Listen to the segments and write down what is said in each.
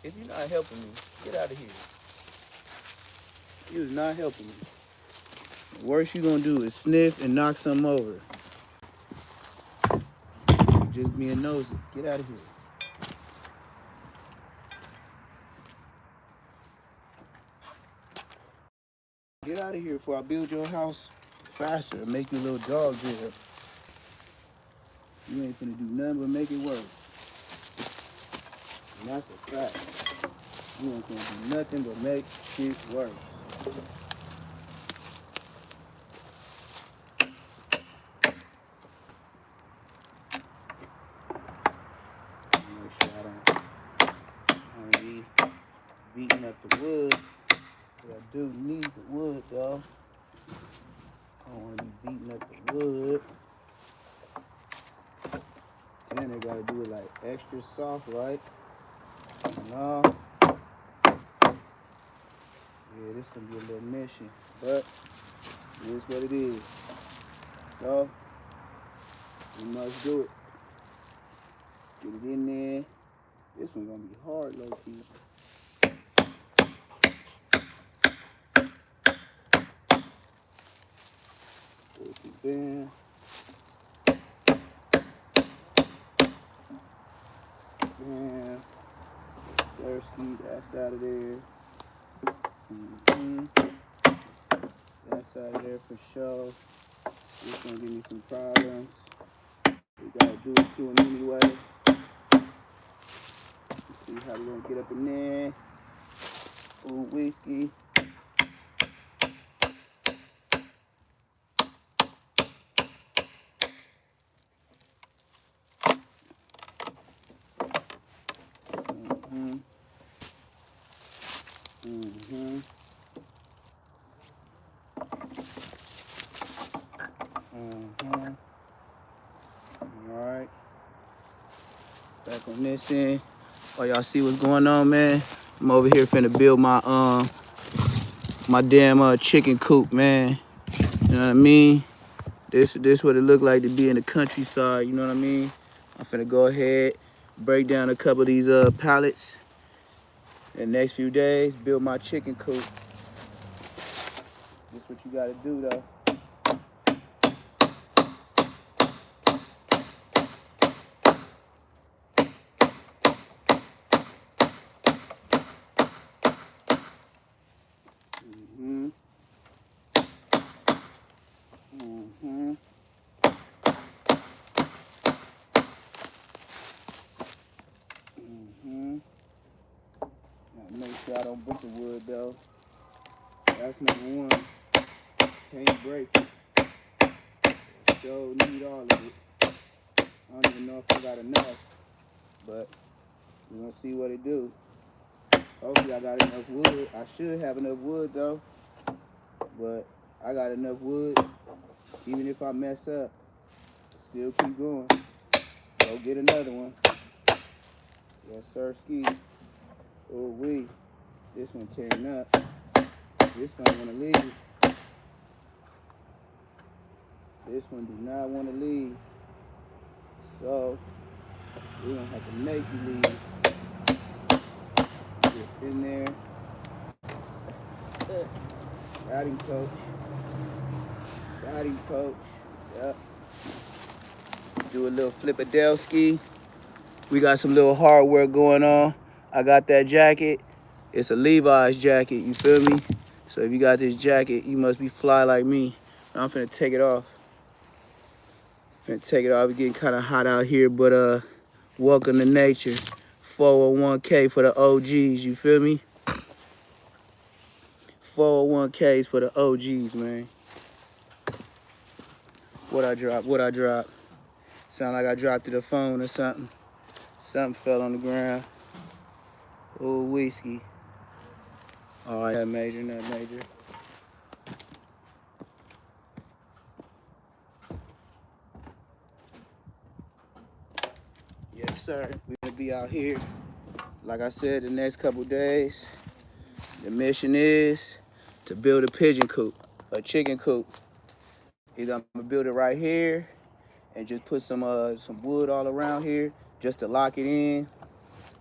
If you're not helping me, get out of here. You're not helping me. The worst you're gonna do is sniff and knock something over. You're just being nosy. Get out of here. Get out of here before I build your house faster and make your little dog jail. You ain't finna do nothing but make it worse. And that's a fact. You ain't gonna do nothing but make shit worse. Make sure I don't be beating up the wood. But I do need the wood though. I don't wanna be beating up the wood. Then they gotta do it like extra soft, right? No. Yeah, this gonna be a little mission, but it is what it is. So, we must do it. Get it in there. This one gonna be hard, low key. Bam. Bam. Sersky, that's out of there. That's out of there for sure. This gonna give me some problems. We gotta do it to him anyway. Let's see how we gonna get up in there. Ooh, whiskey. Alright. Back on this end. Oh, y'all see what's going on, man? I'm over here finna build my damn chicken coop, man. You know what I mean? This what it look like to be in the countryside, you know what I mean? I'm finna go ahead, break down a couple of these pallets. In the next few days, build my chicken coop. This what you gotta do though. Make sure I don't break the wood though. That's number one. Can't break it. So need all of it. I don't even know if I got enough, but we're gonna see what it do. Hopefully I got enough wood. I should have enough wood though, but I got enough wood. Even if I mess up, still keep going. Go get another one. Yes, sir, ski. Oh, wee. This one tearing up. This one wanna leave. This one do not want to leave. So, we're going to have to make you leave. Get in there. Got him, coach. Got him, coach. Yep. Do a little flipadelski. We got some little hardware going on. I got that jacket. It's a Levi's jacket, you feel me? So if you got this jacket, you must be fly like me. I'm finna take it off. It's getting kind of hot out here, but welcome to nature. 401k for the OGs, you feel me? 401ks for the OGs, man. What I drop? Sound like I dropped to the phone or something. Something fell on the ground. Oh, whiskey. All right, not major. Yes, sir. We're gonna be out here. Like I said, the next couple days, the mission is to build a pigeon coop, a chicken coop. Either I'm gonna build it right here and just put some wood all around here just to lock it in.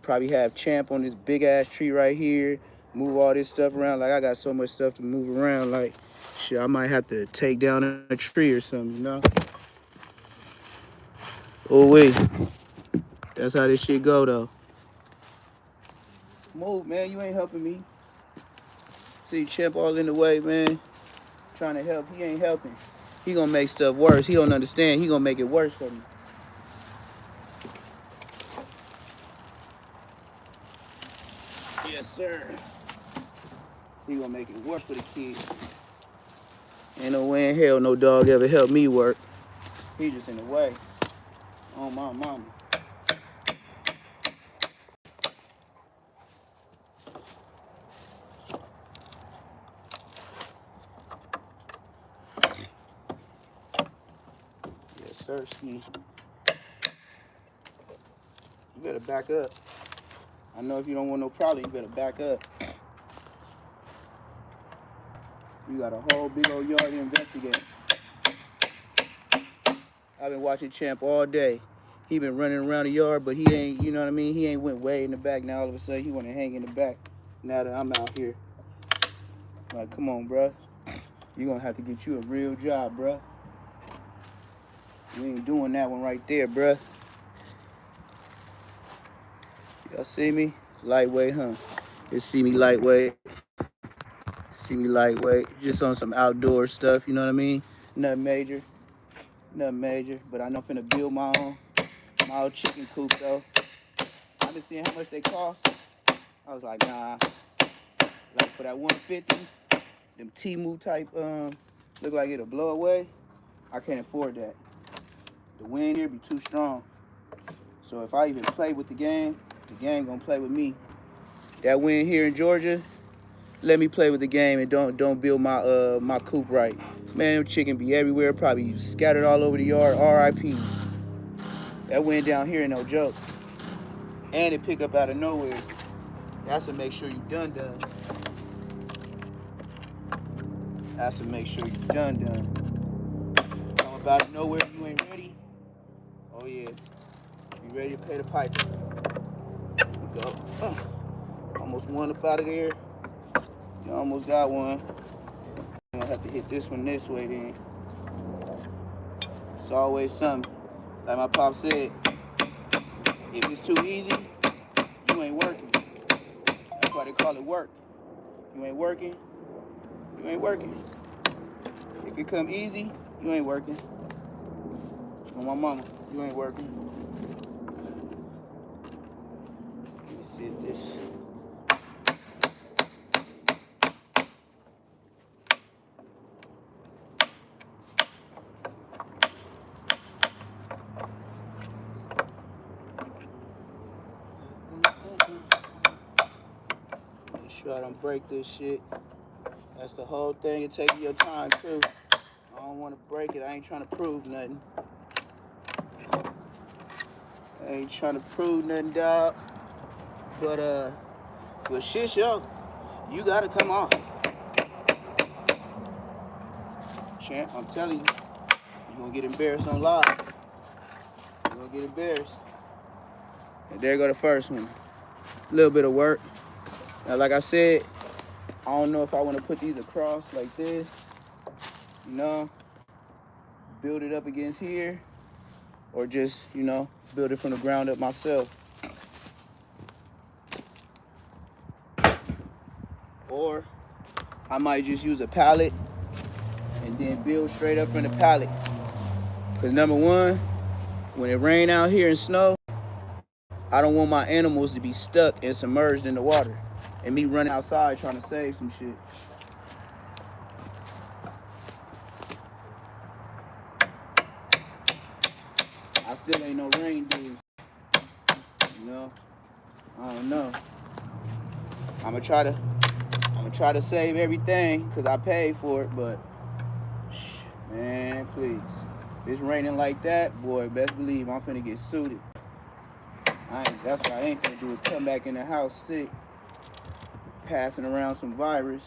Probably have Champ on this big ass tree right here. Move all this stuff around. Like I got so much stuff to move around. Like shit, I might have to take down a tree or something, you know? Oh wait, that's how this shit go though. Move, man, you ain't helping me. See Champ all in the way, man. Trying to help, he ain't helping. He gonna make stuff worse. He don't understand, he gonna make it worse for me. Yes, sir. He gonna make it worse for the kids. Ain't no way in hell no dog ever helped me work. He just in the way. Oh, my mama. Yes, sir, Ski. You better back up. I know if you don't want no problem, you better back up. You got a whole big old yard to investigate. I've been watching Champ all day. He been running around the yard, but he ain't, you know what I mean? He ain't went way in the back. Now all of a sudden he want to hang in the back now that I'm out here. Like, come on, bruh. You gonna have to get you a real job, bruh. You ain't doing that one right there, bruh. Y'all see me? Lightweight, huh? Just see me lightweight. See me lightweight. Just on some outdoor stuff, you know what I mean? Nothing major. Nothing major. But I know I'm finna build my own chicken coop, though. I've been seeing how much they cost. I was like, nah. Like for that 150, them Temu type, look like it'll blow away. I can't afford that. The wind here be too strong. So if I even play with the game gonna play with me. That wind here in Georgia, let me play with the game and don't build my my coop right. Man, them chicken be everywhere, probably scattered all over the yard. R.I.P. That wind down here ain't no joke. And it pick up out of nowhere. That's to make sure you done. That's to make sure you done. Come up out of nowhere, you ain't ready. Oh yeah, you ready to pay the piper. There we go. Almost one up out of there. You almost got one. I'm gonna have to hit this one this way then. It's always something. Like my pop said, if it's too easy, you ain't working. That's why they call it work. You ain't working, you ain't working. If it come easy, you ain't working. On my mama, you ain't working. Let me see if this. Make sure I don't break this shit. That's the whole thing. It takes your time too. I don't want to break it. I ain't trying to prove nothing. I ain't trying to prove nothing, dog. But shit, yo, you gotta come on. Champ, I'm telling you, you're gonna get embarrassed on live. You're gonna get embarrassed. And there go the first one. A little bit of work. Now, like I said, I don't know if I want to put these across like this, you know, build it up against here, or just, you know, build it from the ground up myself. Or I might just use a pallet and then build straight up from the pallet. Because number one, when it rain out here and snow, I don't want my animals to be stuck and submerged in the water and me running outside trying to save some shit. I still ain't no rain dudes, you know. I don't know. I'm gonna try to save everything because I paid for it, but man, please. If it's raining like that, boy, best believe I'm finna get suited. That's what I ain't gonna do is come back in the house sick, passing around some virus.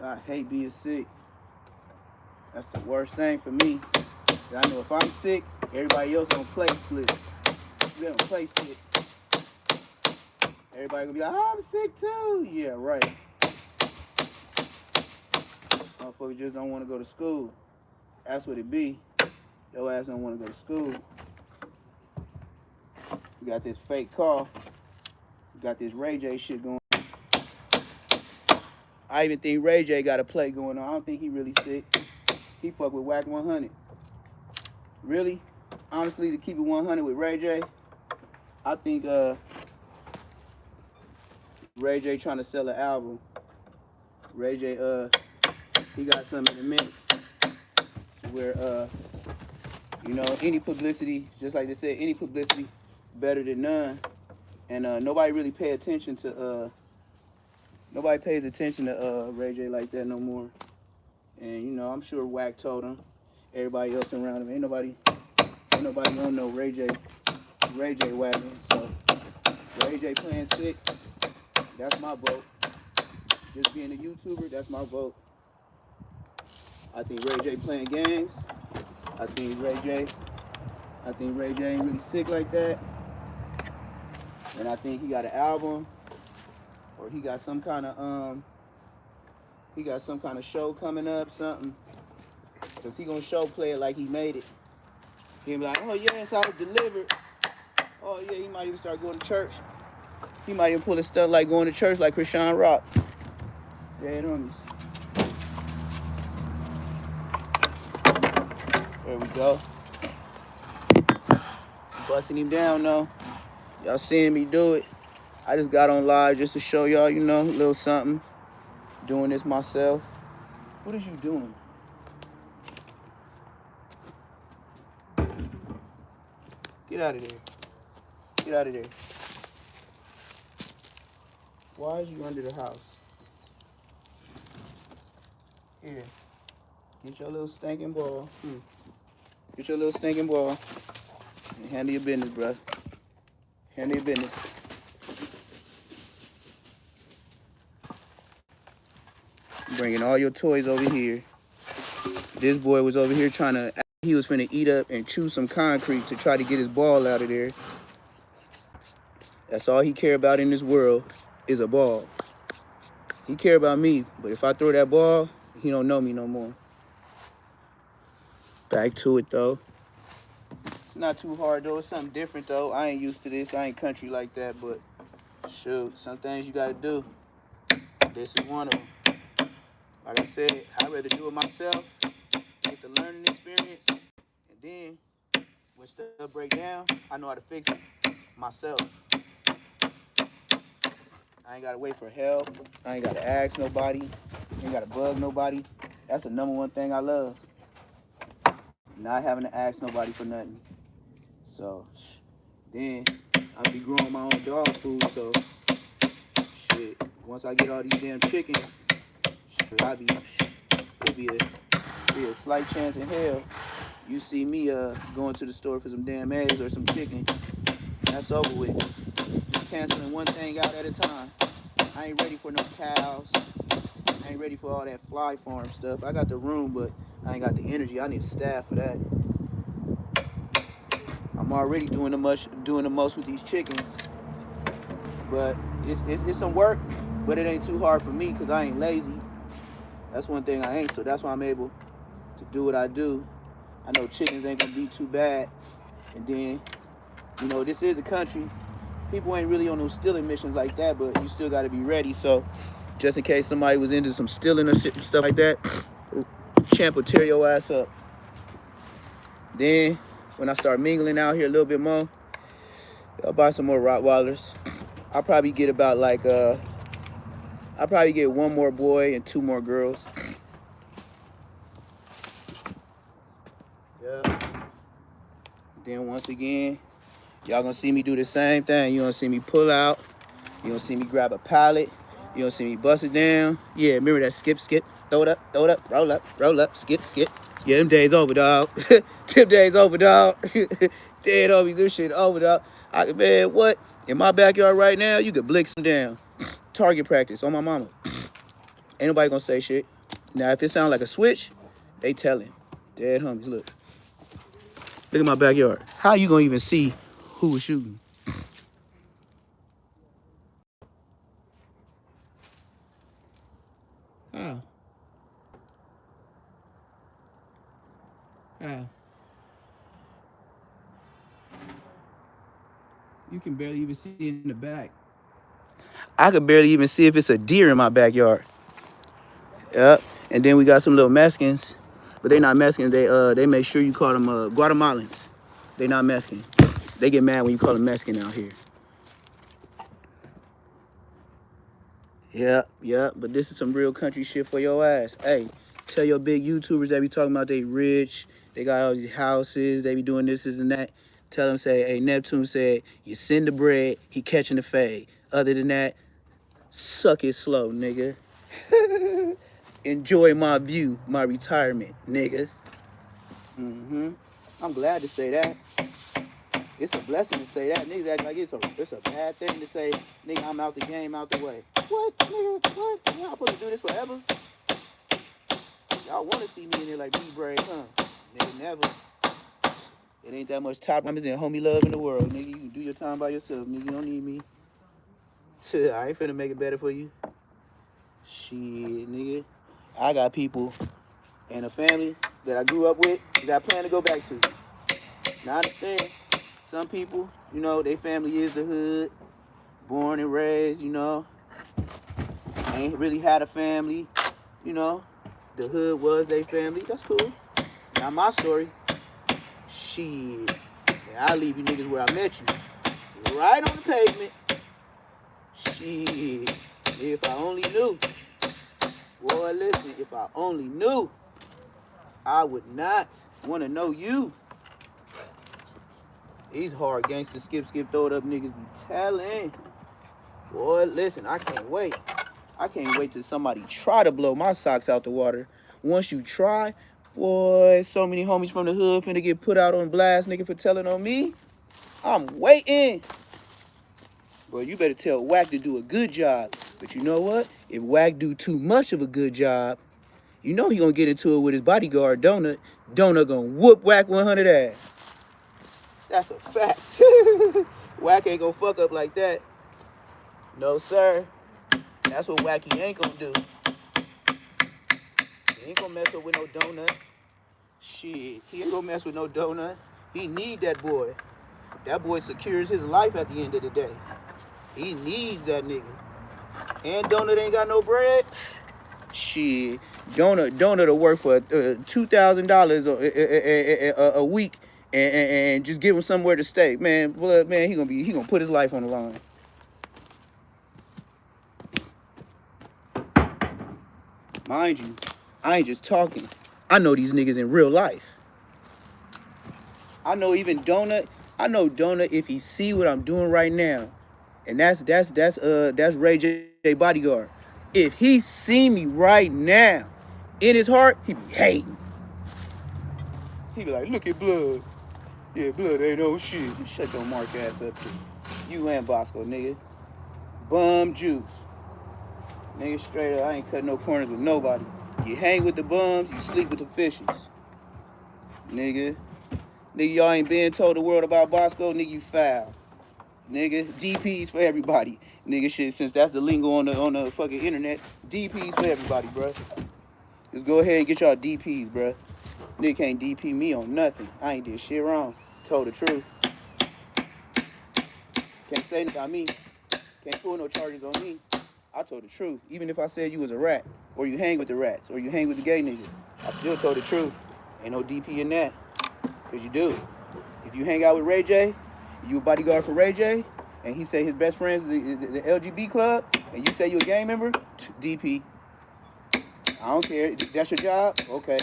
I hate being sick. That's the worst thing for me. I know if I'm sick, everybody else gonna play slick. We gonna play sick. Everybody gonna be like, oh, I'm sick too. Yeah, right. Motherfuckers just don't want to go to school. That's what it be. Your ass don't want to go to school. We got this fake cough. We got this Ray J shit going. I even think Ray J got a play going on. I don't think he really sick. He fuck with Wack 100. Really? Honestly, to keep it 100 with Ray J, I think Ray J trying to sell an album. Ray J, he got something in the mix to where, you know, any publicity, just like they said, any publicity better than none. And nobody really pays attention to Ray J like that no more. And you know, I'm sure Wack told him, everybody else around him, ain't nobody don't know Ray J wagging. So Ray J playing sick, that's my vote. Just being a YouTuber, that's my vote. I think Ray J playing games. I think Ray J ain't really sick like that. And I think he got an album, or he got some kind of show coming up, something. Cause he gonna show play it like he made it. He'll be like, oh yes, I was delivered. Oh yeah, he might even start going to church. He might even pull his stuff like going to church like Krishan Rock. Dead homies. There we go. Busting him down though. Y'all seeing me do it. I just got on live just to show y'all, you know, a little something. Doing this myself. What is you doing? Get out of there. Get out of there. Why is you under the house? Here. Get your little stinking ball. Get your little stinking ball. And handle your business, bruh. Handle your business. Bringing all your toys over here. This boy was over here he was finna eat up and chew some concrete to try to get his ball out of there. That's all he care about in this world is a ball. He care about me, but if I throw that ball, he don't know me no more. Back to it though. It's not too hard though, it's something different though. I ain't used to this, I ain't country like that, but shoot, some things you gotta do. This is one of them. Like I said, I'd rather do it myself, get the learning experience, and then when stuff break down, I know how to fix it myself. I ain't gotta wait for help. I ain't gotta ask nobody. I ain't gotta bug nobody. That's the number one thing I love. Not having to ask nobody for nothing. So, then I'll be growing my own dog food. So, shit. Once I get all these damn chickens, shit, it'll be a slight chance in hell. You see me going to the store for some damn eggs or some chicken. That's over with. Canceling one thing out at a time. I ain't ready for no cows. I ain't ready for all that fly farm stuff. I got the room, but I ain't got the energy. I need a staff for that. I'm already doing the most with these chickens. But it's some work, but it ain't too hard for me because I ain't lazy. That's one thing I ain't, so that's why I'm able to do what I do. I know chickens ain't gonna be too bad. And then, you know, this is the country. People ain't really on those stealing missions like that, but you still gotta be ready. So just in case somebody was into some stealing or stuff like that, Champ will tear your ass up. Then when I start mingling out here a little bit more, I'll buy some more Rottweilers. I'll probably get about like I'll probably get one more boy and 2 more girls. Yeah. Then once again, y'all gonna see me do the same thing. You gonna see me pull out. You gonna see me grab a pallet. You gonna see me bust it down. Yeah, remember that skip, throw it up, roll up, skip. Yeah, them days over, dog. Them days over, dog. Dead homies, this shit over, dog. Man, what? In my backyard right now, you could blick some down. Target practice on my mama. Ain't nobody gonna say shit. Now, if it sounds like a switch, they telling. Dead homies, look. Look at my backyard. How you gonna even see who was shooting? How? How? You can barely even see it in the back. I could barely even see if it's a deer in my backyard. Yep. And then we got some little Mexicans, but they not Mexicans. They make sure you call them Guatemalans. They not Mexican. They get mad when you call them Mexican out here. Yep. But this is some real country shit for your ass. Hey, tell your big YouTubers that be talking about they rich, they got all these houses, they be doing this and that. Tell them, say, hey, Neptune said, you send the bread, he catching the fade. Other than that, suck it slow, nigga. Enjoy my view, my retirement, niggas. I'm glad to say that. It's a blessing to say that. Niggas act like it's a bad thing to say, nigga, I'm out the game, out the way. What, nigga, what? Y'all supposed to do this forever? Y'all want to see me in there like B-Brave, huh? Nigga, never. It ain't that much top numbers and homie love in the world, nigga. You can do your time by yourself, nigga. You don't need me. I ain't finna make it better for you. Shit, nigga. I got people and a family that I grew up with that I plan to go back to. Now, I understand some people, you know, their family is the hood, born and raised, you know, ain't really had a family, you know, the hood was their family. That's cool. Not my story. Shit. I'll leave you niggas where I met you. Right on the pavement. Shit. If I only knew. Boy, listen, if I only knew, I would not want to know you. These hard gangster skip, throw it up niggas be telling. Boy, listen, I can't wait. I can't wait till somebody try to blow my socks out the water. Once you try, boy, so many homies from the hood finna get put out on blast, nigga, for telling on me. I'm waiting. Boy, you better tell Wack to do a good job. But you know what? If Wack do too much of a good job, you know he gonna get into it with his bodyguard, Donut. Donut gonna whoop Wack 100 ass. That's a fact. Wack ain't gonna fuck up like that. No, sir. That's what Wacky ain't gonna do. He ain't gonna mess up with no Donut. Shit, he ain't gonna mess with no Donut. He need that boy. That boy secures his life at the end of the day. He needs that nigga. And Donut ain't got no bread. Shit, Donut will work for $2,000 a week and just give him somewhere to stay. Man, blood, man, he gonna put his life on the line. Mind you, I ain't just talking. I know these niggas in real life. I know even Donut. I know Donut if he see what I'm doing right now, and that's Ray J bodyguard. If he see me right now, in his heart, he be hating. He be like, look at Blood. Yeah, Blood ain't no shit. You shut your mark ass up, too. You and Bosco, nigga. Bum juice. Nigga, straight up, I ain't cutting no corners with nobody. You hang with the bums, you sleep with the fishes. Nigga, y'all ain't been told the world about Bosco, nigga, you foul. Nigga, DPs for everybody. Nigga, shit, since that's the lingo on the fucking internet, DPs for everybody, bruh. Just go ahead and get y'all DPs, bruh. Nigga can't DP me on nothing. I ain't did shit wrong. Told the truth. Can't say anything about me. Can't pull no charges on me. I told the truth. Even if I said you was a rat, or you hang with the rats, or you hang with the gay niggas, I still told the truth. Ain't no DP in that. Because you do. If you hang out with Ray J, you a bodyguard for Ray J, and he say his best friend's the LGB club, and you say you a gang member, DP. I don't care. That's your job? Okay.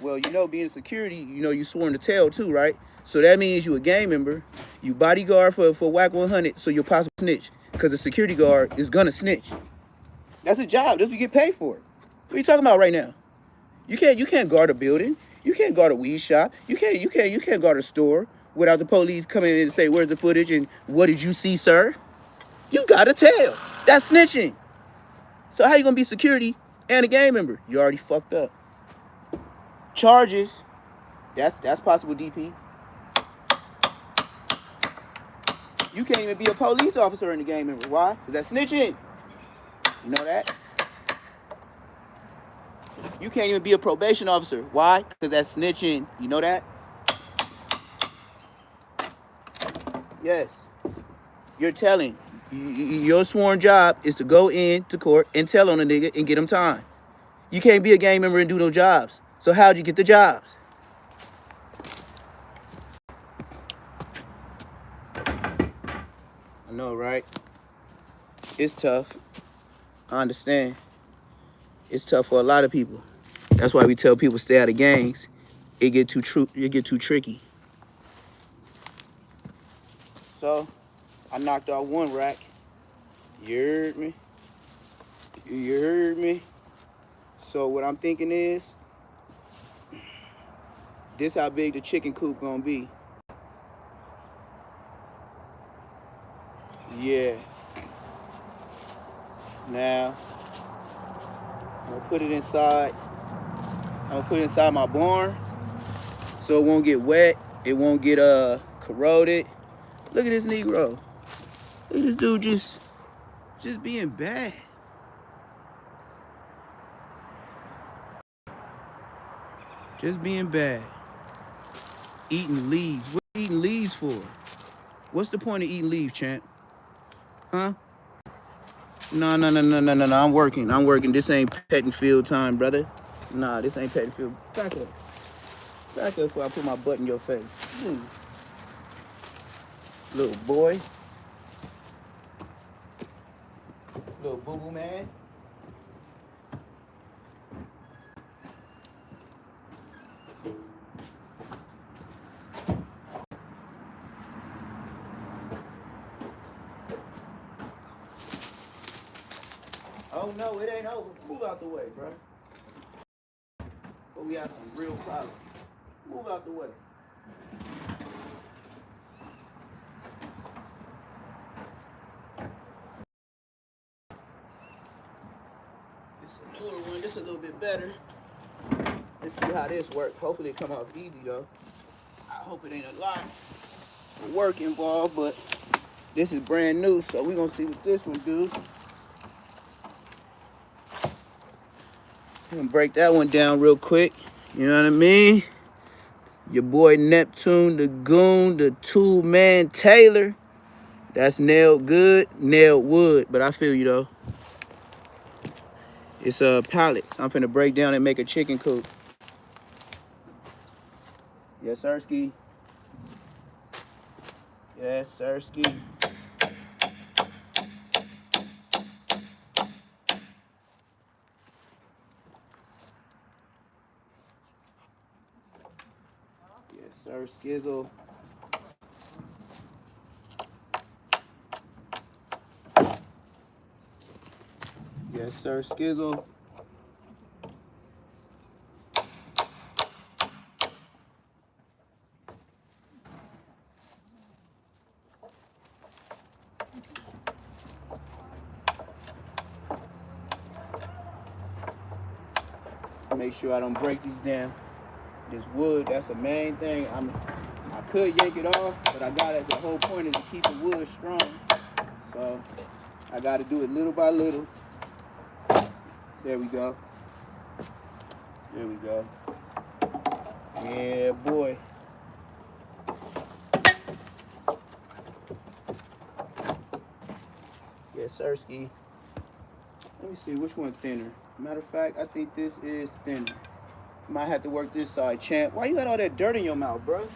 Well, you know, being security, you know, you sworn to tell too, right? So that means you a gang member, you bodyguard for Wack 100, so you'll possibly snitch. Because the security guard is gonna snitch. That's a job. That's what you get paid for. What are you talking about right now? You can't guard a building. You can't guard a weed shop. You can't guard a store. without the police coming in and say, where's the footage and what did you see, sir? You gotta tell. That's snitching. So how you gonna be security and a gang member? You already fucked up. Charges. That's possible, DP. You can't even be a police officer and a gang member. Why? Because that's snitching. You know that? You can't even be a probation officer. Why? Because that's snitching. You know that? Yes. You're telling. Your sworn job is to go into court and tell on a nigga and get him time. You can't be a gang member and do no jobs. So how'd you get the jobs? I know, right? It's tough. I understand. It's tough for a lot of people. That's why we tell people stay out of gangs. It get too tricky. So, I knocked out one rack. You heard me? You heard me? So what I'm thinking is, this how big the chicken coop gonna be. Yeah. Now, I'm gonna put it inside. I'm gonna put it inside my barn so it won't get wet. It won't get corroded. Look at this Negro. Look at this dude just being bad. Just being bad. Eating leaves. What are you eating leaves for? What's the point of eating leaves, champ? Huh? No. I'm working. This ain't pet and field time, brother. Nah, this ain't pet and field. Back up. Back up before I put my butt in your face. Little boy. Little boo-boo man. Oh no, it ain't over. Move out the way, bro. Before we have some real problems. Move out the way. This a newer one. This a little bit better. Let's see how this works. Hopefully it come off easy though. I hope it ain't a lot of work involved, but this is brand new, so we're gonna see what this one do. I'm gonna break that one down real quick. You know what I mean? Your boy Neptune, the Goon, the two-man Taylor. That's nailed good, nailed wood, but I feel you though. It's pallets. I'm finna break down and make a chicken coop. Yes, sirski. Yes, sirski. Yes, sir, Skizzle. Yes, sir, Skizzle. Make sure I don't break these down. This wood, that's the main thing. I could yank it off, but I got it. The whole point is to keep the wood strong. So I got to do it little by little. There we go. There we go. Yeah, boy. Yes, sirski. Let me see which one thinner. Matter of fact, I think this is thinner. Might have to work this side, champ. Why you got all that dirt in your mouth, bro?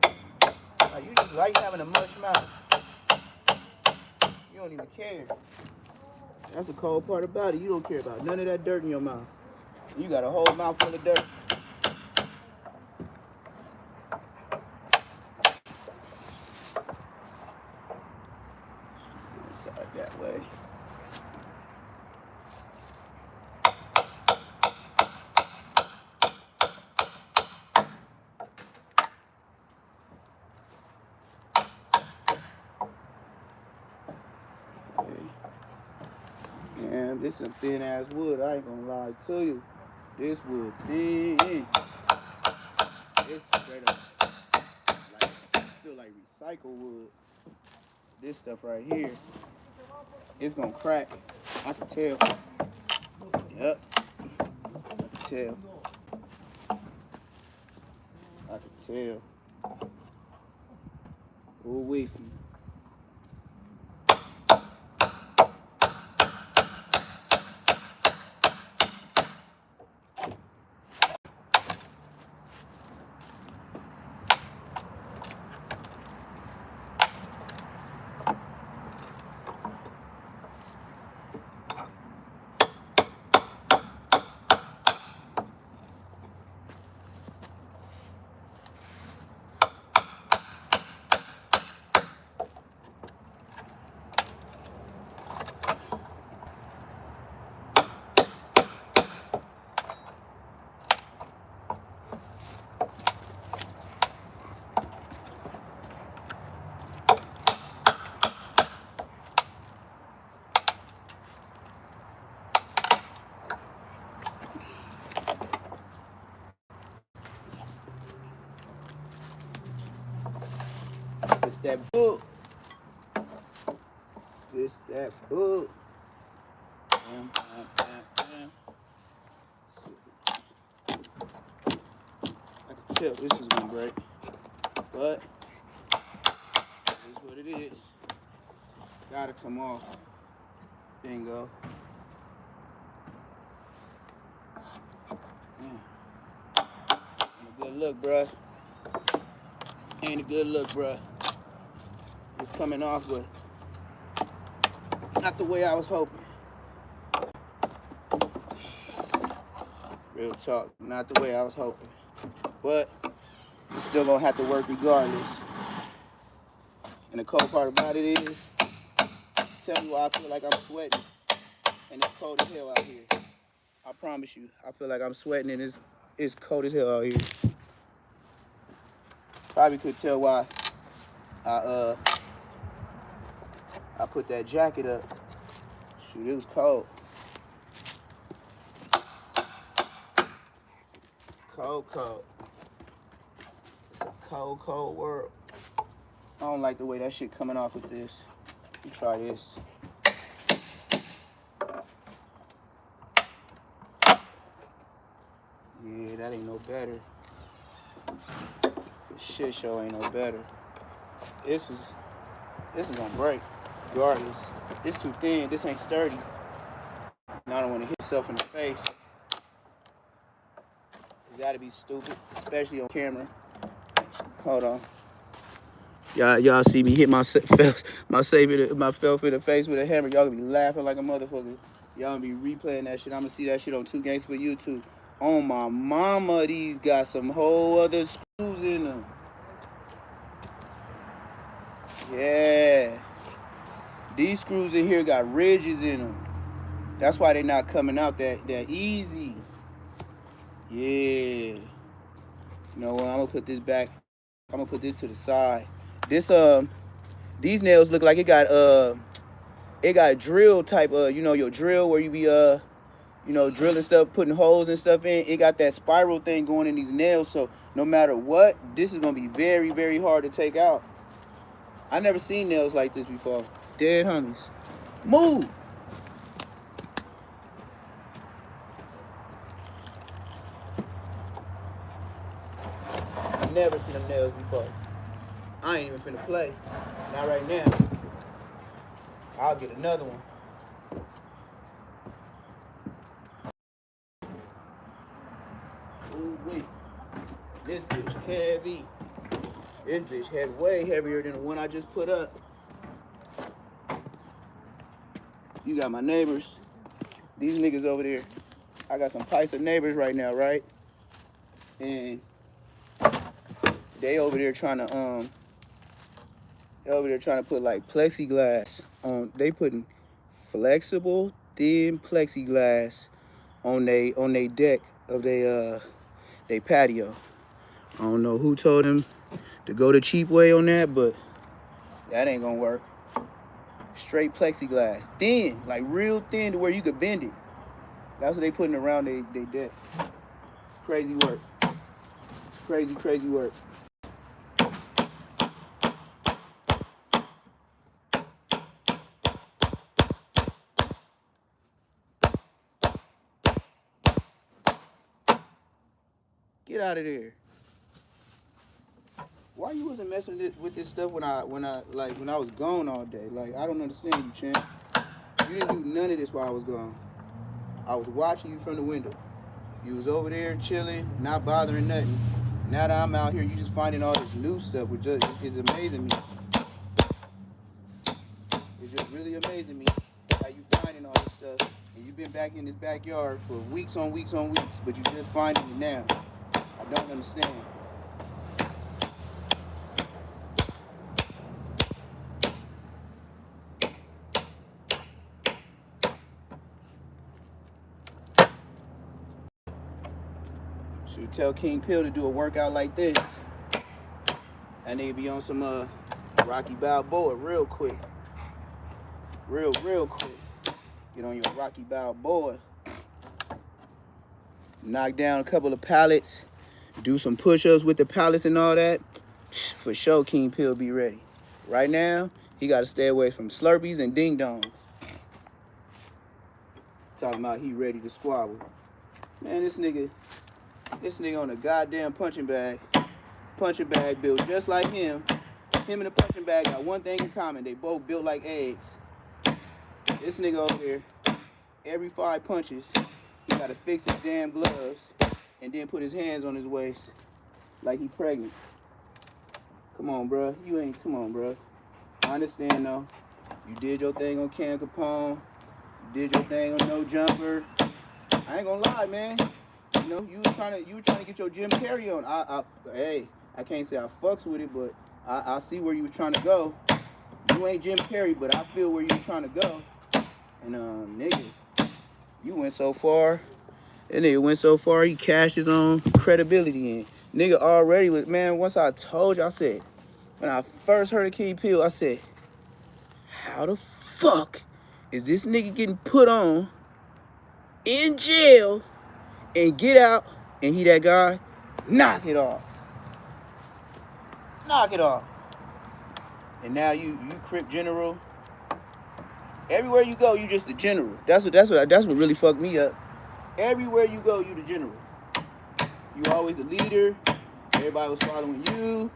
You just like having a mush mouth. You don't even care. That's the cold part about it. You don't care about none of that dirt in your mouth. You got a whole mouth full of dirt. Side that way. This is some thin ass wood. I ain't gonna lie to you. This wood thin. This straight up like feel like recycled wood. This stuff right here, it's gonna crack. I can tell. Yep. I can tell. I can tell. Ooh, whiskey. It's that book. It's that book. Bam, bam, bam, bam. I can tell this is gonna break, but it is what it is. Gotta come off. Bingo. Ain't a good look, bruh. Ain't a good look, bruh. It's coming off, but not the way I was hoping. Real talk, not the way I was hoping. But it's still gonna have to work regardless. And the cold part about it is, tell me why I feel like I'm sweating and it's cold as hell out here. I promise you, I feel like I'm sweating and it's cold as hell out here. Probably could tell why I put that jacket up. Shoot, it was cold. Cold. It's a cold world. I don't like the way that shit coming off with this. You try this. Yeah, that ain't no better. This shit show ain't no better. This is gonna break, regardless. This too thin. This ain't sturdy. Now I don't want to hit myself in the face. You gotta be stupid, especially on camera. Hold on. Y'all see me hit myself in the face with a hammer. Y'all gonna be laughing like a motherfucker. Y'all gonna be replaying that shit. I'm gonna see that shit on 2Games for YouTube. On my mama, these got some whole other screws in them. Yeah. These screws in here got ridges in them. That's why they not coming out that easy. Yeah. You know what? I'm gonna put this back. I'm gonna put this to the side. These nails look like it got drill type your drill where you be drilling stuff, putting holes and stuff in. It got that spiral thing going in these nails, so no matter what, this is gonna be very, very hard to take out. I never seen nails like this before. Dead homies. Move. Never seen them nails before. I ain't even finna play. Not right now. I'll get another one. Ooh wait. This bitch heavy. This bitch heavy, way heavier than the one I just put up. You got my neighbors. These niggas over there. I got some Paisa neighbors right now, right? And they over there trying to put like plexiglass on. They putting flexible, thin plexiglass on they deck of they patio. I don't know who told them to go the cheap way on that, but that ain't gonna work. Straight plexiglass. Thin, like real thin to where you could bend it. That's what they putting around they deck. Crazy work. Crazy, crazy work. Get out of there. Why you wasn't messing with this stuff when I was gone all day? Like, I don't understand you, champ. You didn't do none of this while I was gone. I was watching you from the window. You was over there chilling, not bothering nothing. Now that I'm out here, you just finding all this new stuff, which just is amazing me. It's just really amazing me how you finding all this stuff. And you've been back in this backyard for weeks on weeks on weeks, but you just finding it now. I don't understand. Should tell King Pill to do a workout like this. That nigga be on some Rocky Balboa real quick. Real quick. Get on your Rocky Balboa. Knock down a couple of pallets. Do some push-ups with the pallets and all that. For sure, King Pill be ready. Right now, he got to stay away from Slurpees and Ding Dongs. Talking about he ready to squabble. Man, this nigga on a goddamn punching bag. Punching bag built just like him. Him and the punching bag got one thing in common. They both built like eggs. This nigga over here, every 5 punches, he gotta fix his damn gloves and then put his hands on his waist like he pregnant. Come on, bro. Come on, bro. I understand, though. You did your thing on Cam Capone. You did your thing on No Jumper. I ain't gonna lie, man. You know, you were trying to get your Jim Carrey on. Hey, I can't say I fucks with it, but I see where you was trying to go. You ain't Jim Carrey, but I feel where you was trying to go. And nigga, you went so far. That nigga went so far, he cashed his own credibility in. Nigga already was, man, once I told you, I said, when I first heard of King Pill, I said, how the fuck is this nigga getting put on in jail and get out and he that guy? Knock it off. Knock it off. And now you Crip General. Everywhere you go, you just the general. That's what really fucked me up. Everywhere you go, you the general. You always the leader. Everybody was following you.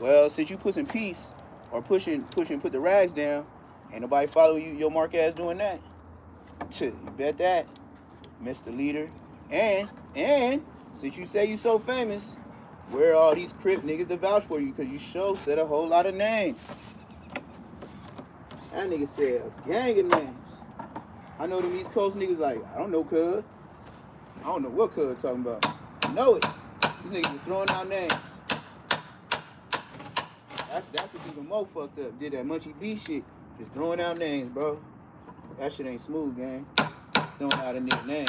Well, since you pushing peace or put the rags down, ain't nobody following you. Your mark ass doing that. You bet that, Mr. Leader. And since you say you so famous, where are all these Crip niggas to vouch for you? Because you sure said a whole lot of names. That nigga said a gang of names. I know them East Coast niggas like, I don't know Cud. I don't know what Cud talking about. I know it. These niggas was throwing out names. That's what's even more fucked up. Did that Munchie B shit. Just throwing out names, bro. That shit ain't smooth, gang. Throwing out a nigga name.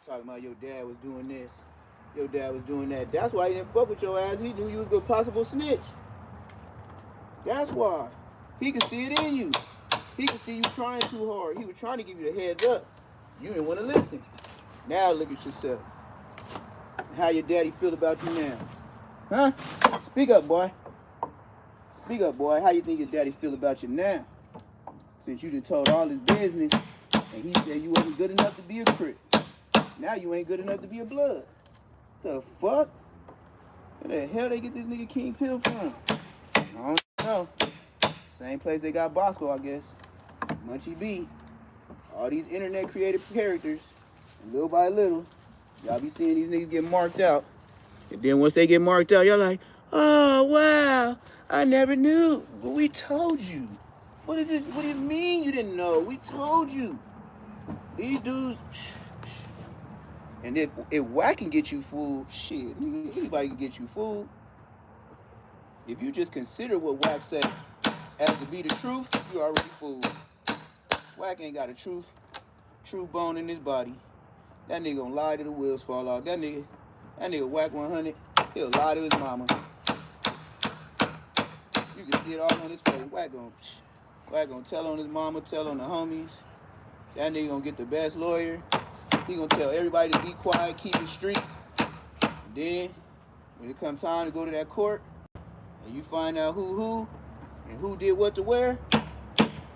Talking about your dad was doing this. Your dad was doing that. That's why he didn't fuck with your ass. He knew you was a possible snitch. That's why. He could see it in you. He could see you trying too hard. He was trying to give you the heads up. You didn't want to listen. Now look at yourself. How your daddy feel about you now? Huh? Speak up, boy. Speak up, boy. How you think your daddy feel about you now? Since you done told all his business and he said you wasn't good enough to be a Crip. Now you ain't good enough to be a Blood. The fuck? Where the hell they get this nigga King Pill from? I don't know. Same place they got Bosco, I guess. Munchie B. All these internet creative characters. And little by little, y'all be seeing these niggas get marked out. And then once they get marked out, y'all like, oh, wow, I never knew. But we told you. What is this? What do you mean you didn't know? We told you. These dudes... And if Wack can get you fooled, shit, anybody can get you fooled. If you just consider what Wack said as to be the truth, you already fooled. Wack ain't got a true bone in his body. That nigga gonna lie till the wheels fall off. That nigga Wack 100, he'll lie to his mama. see it all on his face. Wack gonna tell on his mama, tell on the homies. That nigga gonna get the best lawyer. He gonna tell everybody to be quiet, keep it street. And then, when it comes time to go to that court, and you find out who, and who did what to where,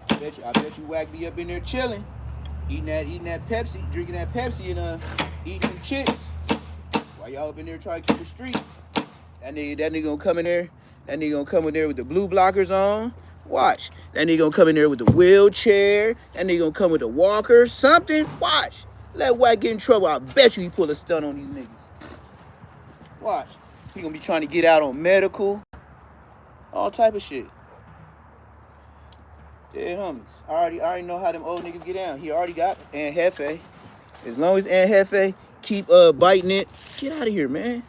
I bet you Wack be up in there chilling, eating that Pepsi, drinking that Pepsi, and eating them chips. While y'all up in there trying to keep it street. That nigga gonna come in there. That nigga gonna come in there with the blue blockers on. Watch. That nigga gonna come in there with the wheelchair. That nigga gonna come with the walker. Something. Watch. Let Wack get in trouble. I bet you he pull a stunt on these niggas. Watch. He gonna be trying to get out on medical. All type of shit. Dead homies. I already know how them old niggas get down. He already got Aunt Hefe. As long as Aunt Hefe keep biting it, get out of here, man.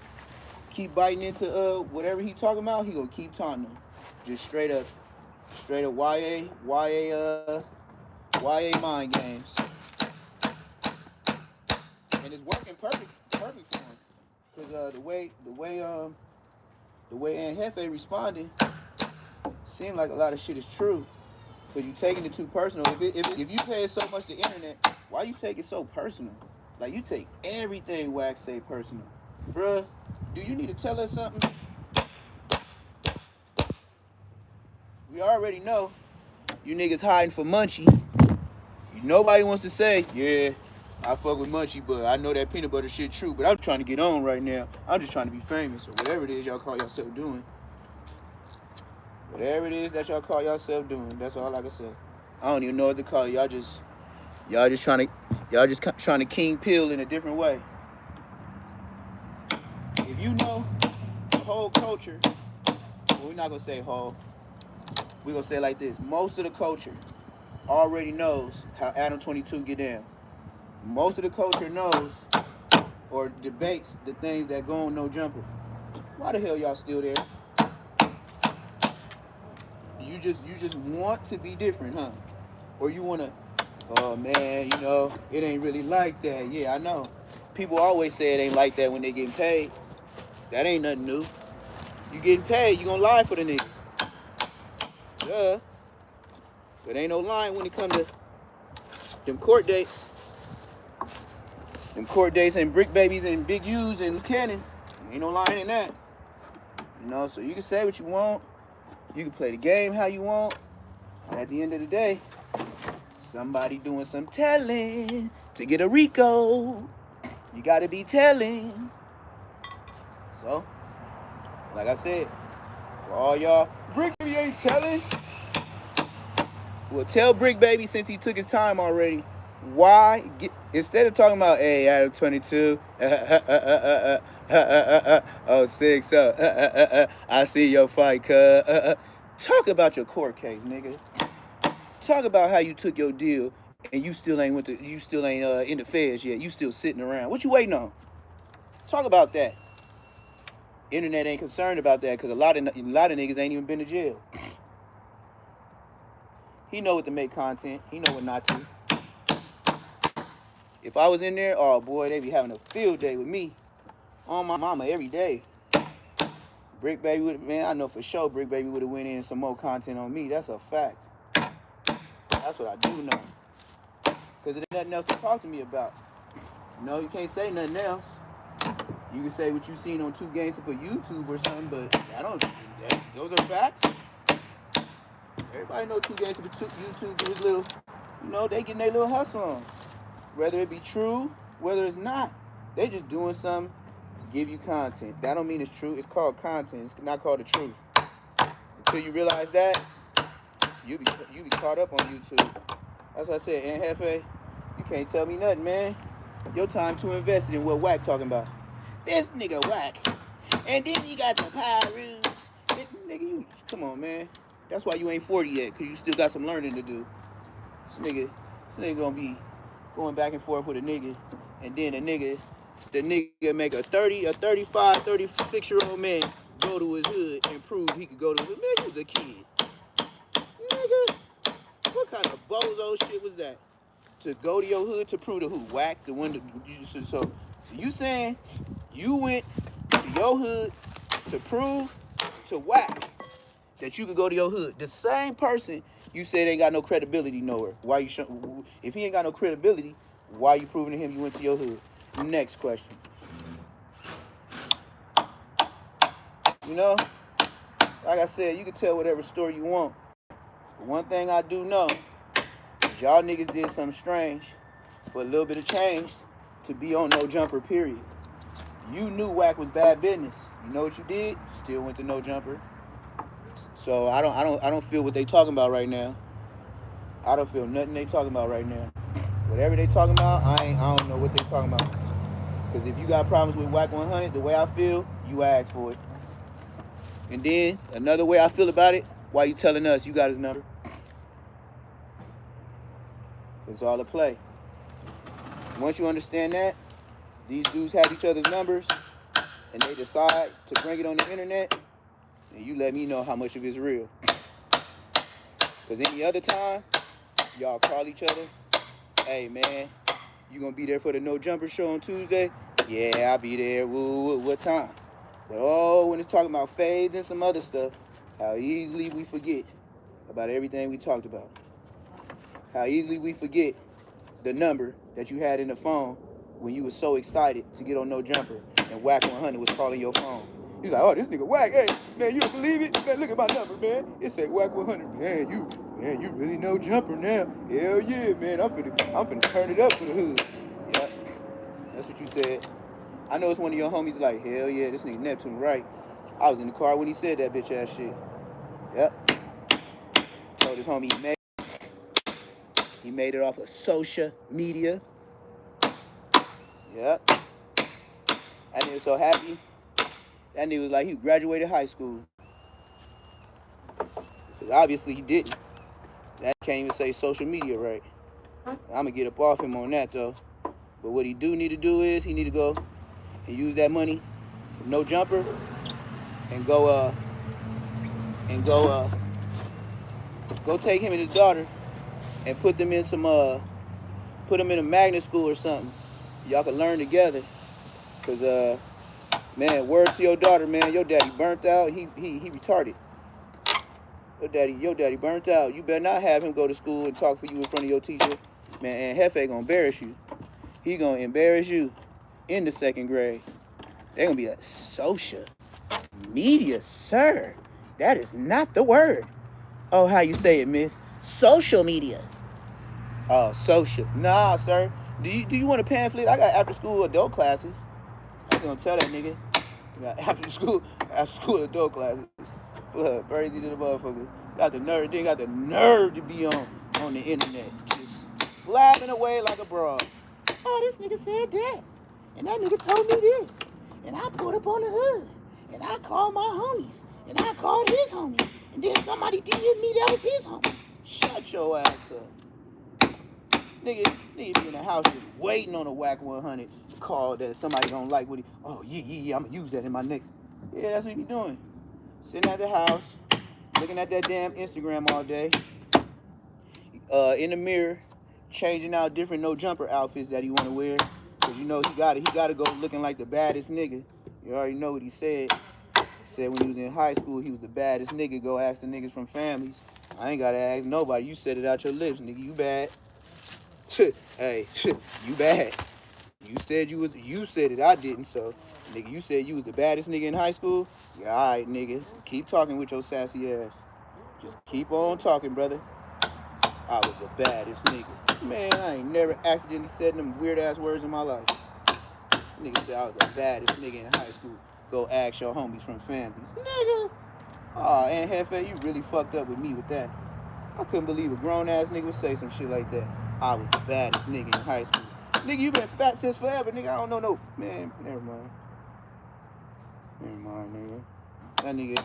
Keep biting into whatever he talking about, he gonna keep taunting them. Just straight up YA mind games. And it's working perfect for him. Cause the way Aunt Hefe responded seemed like a lot of shit is true. Cause you taking it too personal. If you pay so much to the internet, why you take it so personal? Like you take everything Wack say personal. Bruh, do you need to tell us something? We already know you niggas hiding for Munchie. Nobody wants to say, yeah, I fuck with Munchie, but I know that peanut butter shit true, but I'm trying to get on right now. I'm just trying to be famous or whatever it is y'all call yourself doing. Whatever it is that y'all call yourself doing, that's all I can say. I don't even know what to call it. Y'all just trying to king pill in a different way. If you know the whole culture, well, we're not gonna say whole. We're gonna say it like this: most of the culture already knows how Adam 22 get down. Most of the culture knows or debates the things that go on No Jumper. Why the hell y'all still there? You just want to be different, huh? Or you wanna, oh man, you know, it ain't really like that. Yeah, I know. People always say it ain't like that when they getting paid. That ain't nothing new. You getting paid, you gonna lie for the nigga. Duh. But ain't no lying when it come to them court dates. Them court dates and brick babies and big U's and cannons. Ain't no lying in that. You know, so you can say what you want. You can play the game how you want. And at the end of the day, somebody doing some telling to get a RICO. You gotta be telling. So, like I said, for all y'all, Brick Baby ain't telling. Well, tell Brick Baby since he took his time already. Why, instead of talking about, hey, Adam 22, 06, I see your fight, cuz. Talk about your court case, nigga. Talk about how you took your deal and you still ain't in the feds yet. You still sitting around. What you waiting on? Talk about that. Internet ain't concerned about that because a lot of niggas ain't even been to jail. He know what to make content. He know what not to. If I was in there, oh boy, they be having a field day with me. On my mama every day. Brick Baby would, man, I know for sure Brick Baby would have went in some more content on me. That's a fact. That's what I do know. Because there's nothing else to talk to me about. No, you can't say nothing else. You can say what you seen on 2 Gangsta for YouTube or something, but those are facts. Everybody know 2 Gangsta for YouTube was little, you know, they getting their little hustle on. Whether it be true, whether it's not, they just doing something to give you content. That don't mean it's true. It's called content. It's not called the truth. Until you realize that, you be caught up on YouTube. That's what I said, Aunt Hefe, you can't tell me nothing, man. Your time too invested in what Wack talking about. This nigga Wack. And then he got the Pyros. Nigga, come on, man. That's why you ain't 40 yet, because you still got some learning to do. This nigga gonna be going back and forth with a nigga, and then the nigga make a 35, 36-year-old man go to his hood and prove he could go to his hood. Man, you was a kid. Nigga, what kind of bozo shit was that? To go to your hood to prove to who? Wack? The one that so you saying you went to your hood to prove to Wack that you could go to your hood. The same person you said ain't got no credibility nowhere. Why you if he ain't got no credibility, why you proving to him you went to your hood? Next question. You know, like I said, you can tell whatever story you want. But one thing I do know is y'all niggas did something strange for a little bit of change to be on No Jumper, period. You knew Wack was bad business. You know what you did? Still went to No Jumper. So I don't feel what they talking about right now. I don't feel nothing they talking about right now. Whatever they talking about, I don't know what they talking about. Because if you got problems with Wack 100, the way I feel, you ask for it. And then another way I feel about it, why you telling us you got his number? It's all a play. Once you understand that, these dudes have each other's numbers, and they decide to bring it on the internet, and you let me know how much of it's real. Because any other time, y'all call each other, hey man, you gonna be there for the No Jumper show on Tuesday? Yeah, I'll be there. What time? But when it's talking about fades and some other stuff, how easily we forget about everything we talked about. How easily we forget the number that you had in the phone when you were so excited to get on No Jumper and Wack 100 was calling your phone. He's like, oh, this nigga Wack, hey, man, you don't believe it? Man, look at my number, man. It said Wack 100. Man, you really No Jumper now. Hell yeah, man. I'm finna turn it up for the hood. Yep, that's what you said. I know it's one of your homies like, hell yeah, this nigga Neptune right. I was in the car when he said that bitch ass shit. Yep. Told his homie he made it off of social media. Yep. That nigga was so happy. That nigga was like he graduated high school. Because obviously he didn't. That can't even say social media right. I'm going to get up off him on that though. But what he do need to do is he need to go and use that money from No Jumper and go take him and his daughter and put them in a magnet school or something. Y'all can learn together. Cause man, word to your daughter, man, your daddy burnt out. He retarded. Your daddy burnt out. You better not have him go to school and talk for you in front of your teacher. Man, and Hefe gonna embarrass you. He gonna embarrass you in the second grade. They're gonna be like, social media, sir. That is not the word. Oh, how you say it, miss? Social media. Oh, social. Nah, sir. Do you want a pamphlet? I got after school adult classes. I was gonna tell that nigga. I got after school adult classes. Blood, crazy to the motherfucker. Got the nerve to be on the internet. Just blabbing away like a broad. Oh, this nigga said that. And that nigga told me this. And I pulled up on the hood. And I called my homies. And I called his homie. And then somebody DM'd me that was his homie. Shut your ass up. Nigga be in the house just waiting on a Wack 100 call that somebody don't like what he. Oh, yeah, I'm going to use that in my next. Yeah, that's what he be doing. Sitting at the house, looking at that damn Instagram all day. In the mirror, changing out different No Jumper outfits that he want to wear. Because you know he got to go looking like the baddest nigga. You already know what he said. He said when he was in high school, he was the baddest nigga. Go ask the niggas from families. I ain't got to ask nobody. You said it out your lips, nigga. You bad. Hey, you bad. You said it, I didn't, so nigga, you said you was the baddest nigga in high school? Yeah, alright, nigga. Keep talking with your sassy ass. Just keep on talking, brother. I was the baddest nigga. Man, I ain't never accidentally said them weird ass words in my life. Nigga said I was the baddest nigga in high school. Go ask your homies from families. Nigga. Aw, and Hefe, you really fucked up with me with that. I couldn't believe a grown ass nigga would say some shit like that. I was the baddest nigga in high school. Nigga, you been fat since forever, nigga. I don't know no. Man, never mind. Nigga.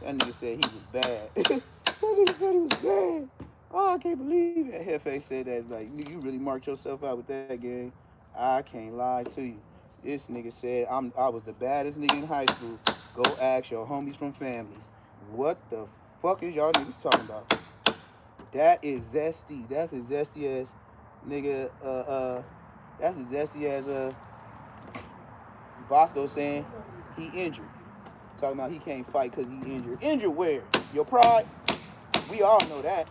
That nigga said he was bad. That nigga said he was bad. Oh, I can't believe it. Hefe said that, like, nigga, you really marked yourself out with that game. I can't lie to you. This nigga said I was the baddest nigga in high school. Go ask your homies from families. What the fuck is y'all niggas talking about? That is zesty. That's as zesty as nigga, that's as zesty as Bosco saying he injured. Talking about he can't fight because he injured. Injured where? Your pride? We all know that.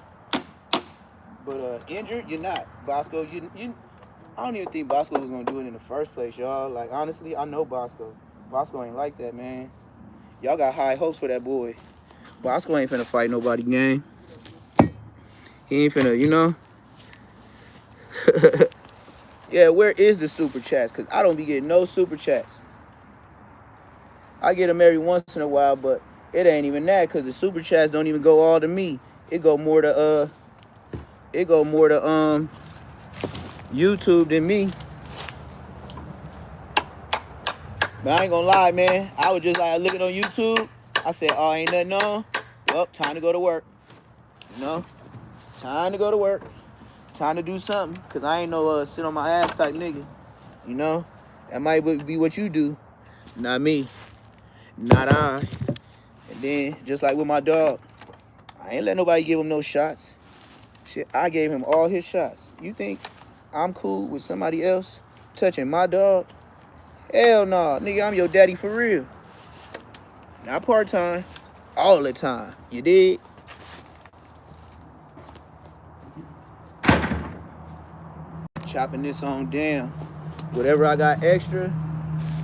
But injured, you're not. Bosco, I don't even think Bosco was gonna do it in the first place, y'all. Like, honestly, I know Bosco. Bosco ain't like that, man. Y'all got high hopes for that boy. Bosco ain't finna fight nobody, gang. He ain't finna, you know? Yeah, where is the super chats? Because I don't be getting no super chats. I get them every once in a while, but it ain't even that because the super chats don't even go all to me. It go more to YouTube than me. But I ain't gonna lie, man. I was just like looking on YouTube. I said, oh, ain't nothing on. Well, time to go to work. You know? Time to go to work. Time to do something. Cause I ain't no sit on my ass type nigga. You know? That might be what you do. Not me. Not I. And then, just like with my dog, I ain't let nobody give him no shots. Shit, I gave him all his shots. You think I'm cool with somebody else touching my dog? Hell no, nigga, I'm your daddy for real. Not part-time, all the time. You dig? Chopping this on down. Whatever I got extra,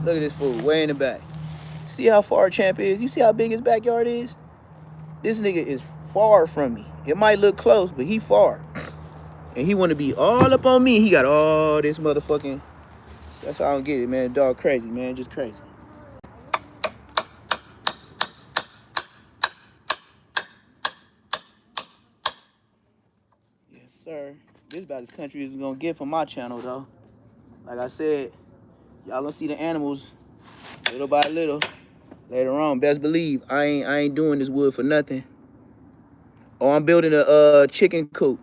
look at this fool, way in the back. See how far Champ is? You see how big his backyard is? This nigga is far from me. It might look close, but he far. And he want to be all up on me. He got all this motherfucking... That's why I don't get it, man. Dog crazy, man. Just crazy. Yes, sir. This about as country as it's going to get from my channel, though. Like I said, y'all gonna see the animals little by little later on. Best believe I ain't doing this wood for nothing. Oh, I'm building a chicken coop.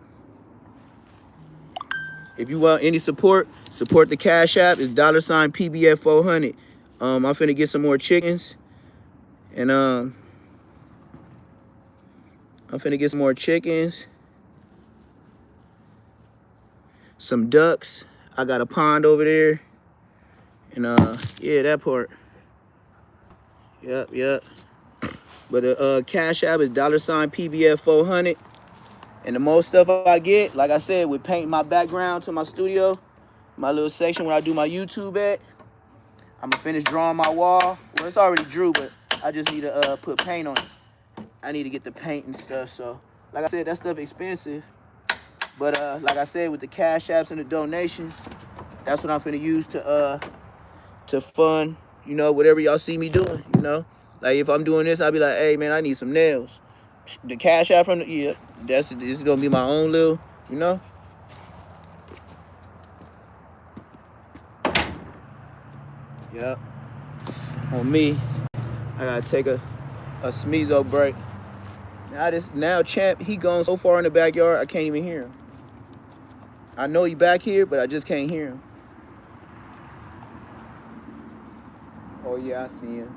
If you want any support the Cash App. It's $PBF400. I'm finna get some more chickens. And I'm finna get some more chickens. Some ducks. I got a pond over there. And yeah, that part. Yep. But the Cash App is $PBF400. And the most stuff I get, like I said, with painting my background to my studio, my little section where I do my YouTube at, I'm gonna finish drawing my wall. Well, it's already drew, but I just need to put paint on it. I need to get the paint and stuff. So, like I said, that stuff expensive. But like I said, with the Cash Apps and the donations, that's what I'm finna use to fund, you know, whatever y'all see me doing, you know. Like if I'm doing this, I'll be like, hey man, I need some nails. The Cash App from the this is gonna be my own little, you know. Yep. On me, I gotta take a smeezo break. Now Champ, he gone so far in the backyard, I can't even hear him. I know he back here, but I just can't hear him. Oh yeah, I see him.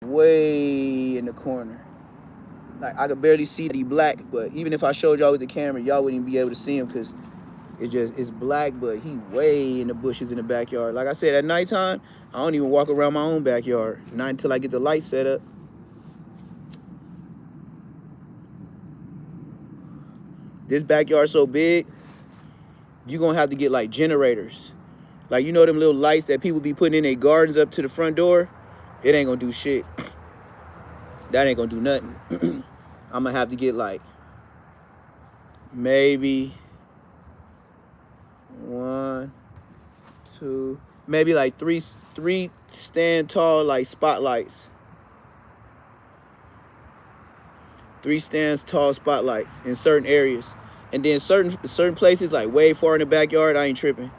Way in the corner. Like I could barely see that he black, but even if I showed y'all with the camera, y'all wouldn't be able to see him because it's black, but he way in the bushes in the backyard. Like I said, at nighttime, I don't even walk around my own backyard. Not until I get the light set up. This backyard so big, you gonna have to get like generators. Like, you know them little lights that people be putting in their gardens up to the front door? It ain't gonna do shit. That ain't gonna do nothing. I'm gonna have to get like maybe 1, 2, maybe like three stand tall like spotlights. 3 stands tall spotlights in certain areas. And then certain places like way far in the backyard, I ain't tripping.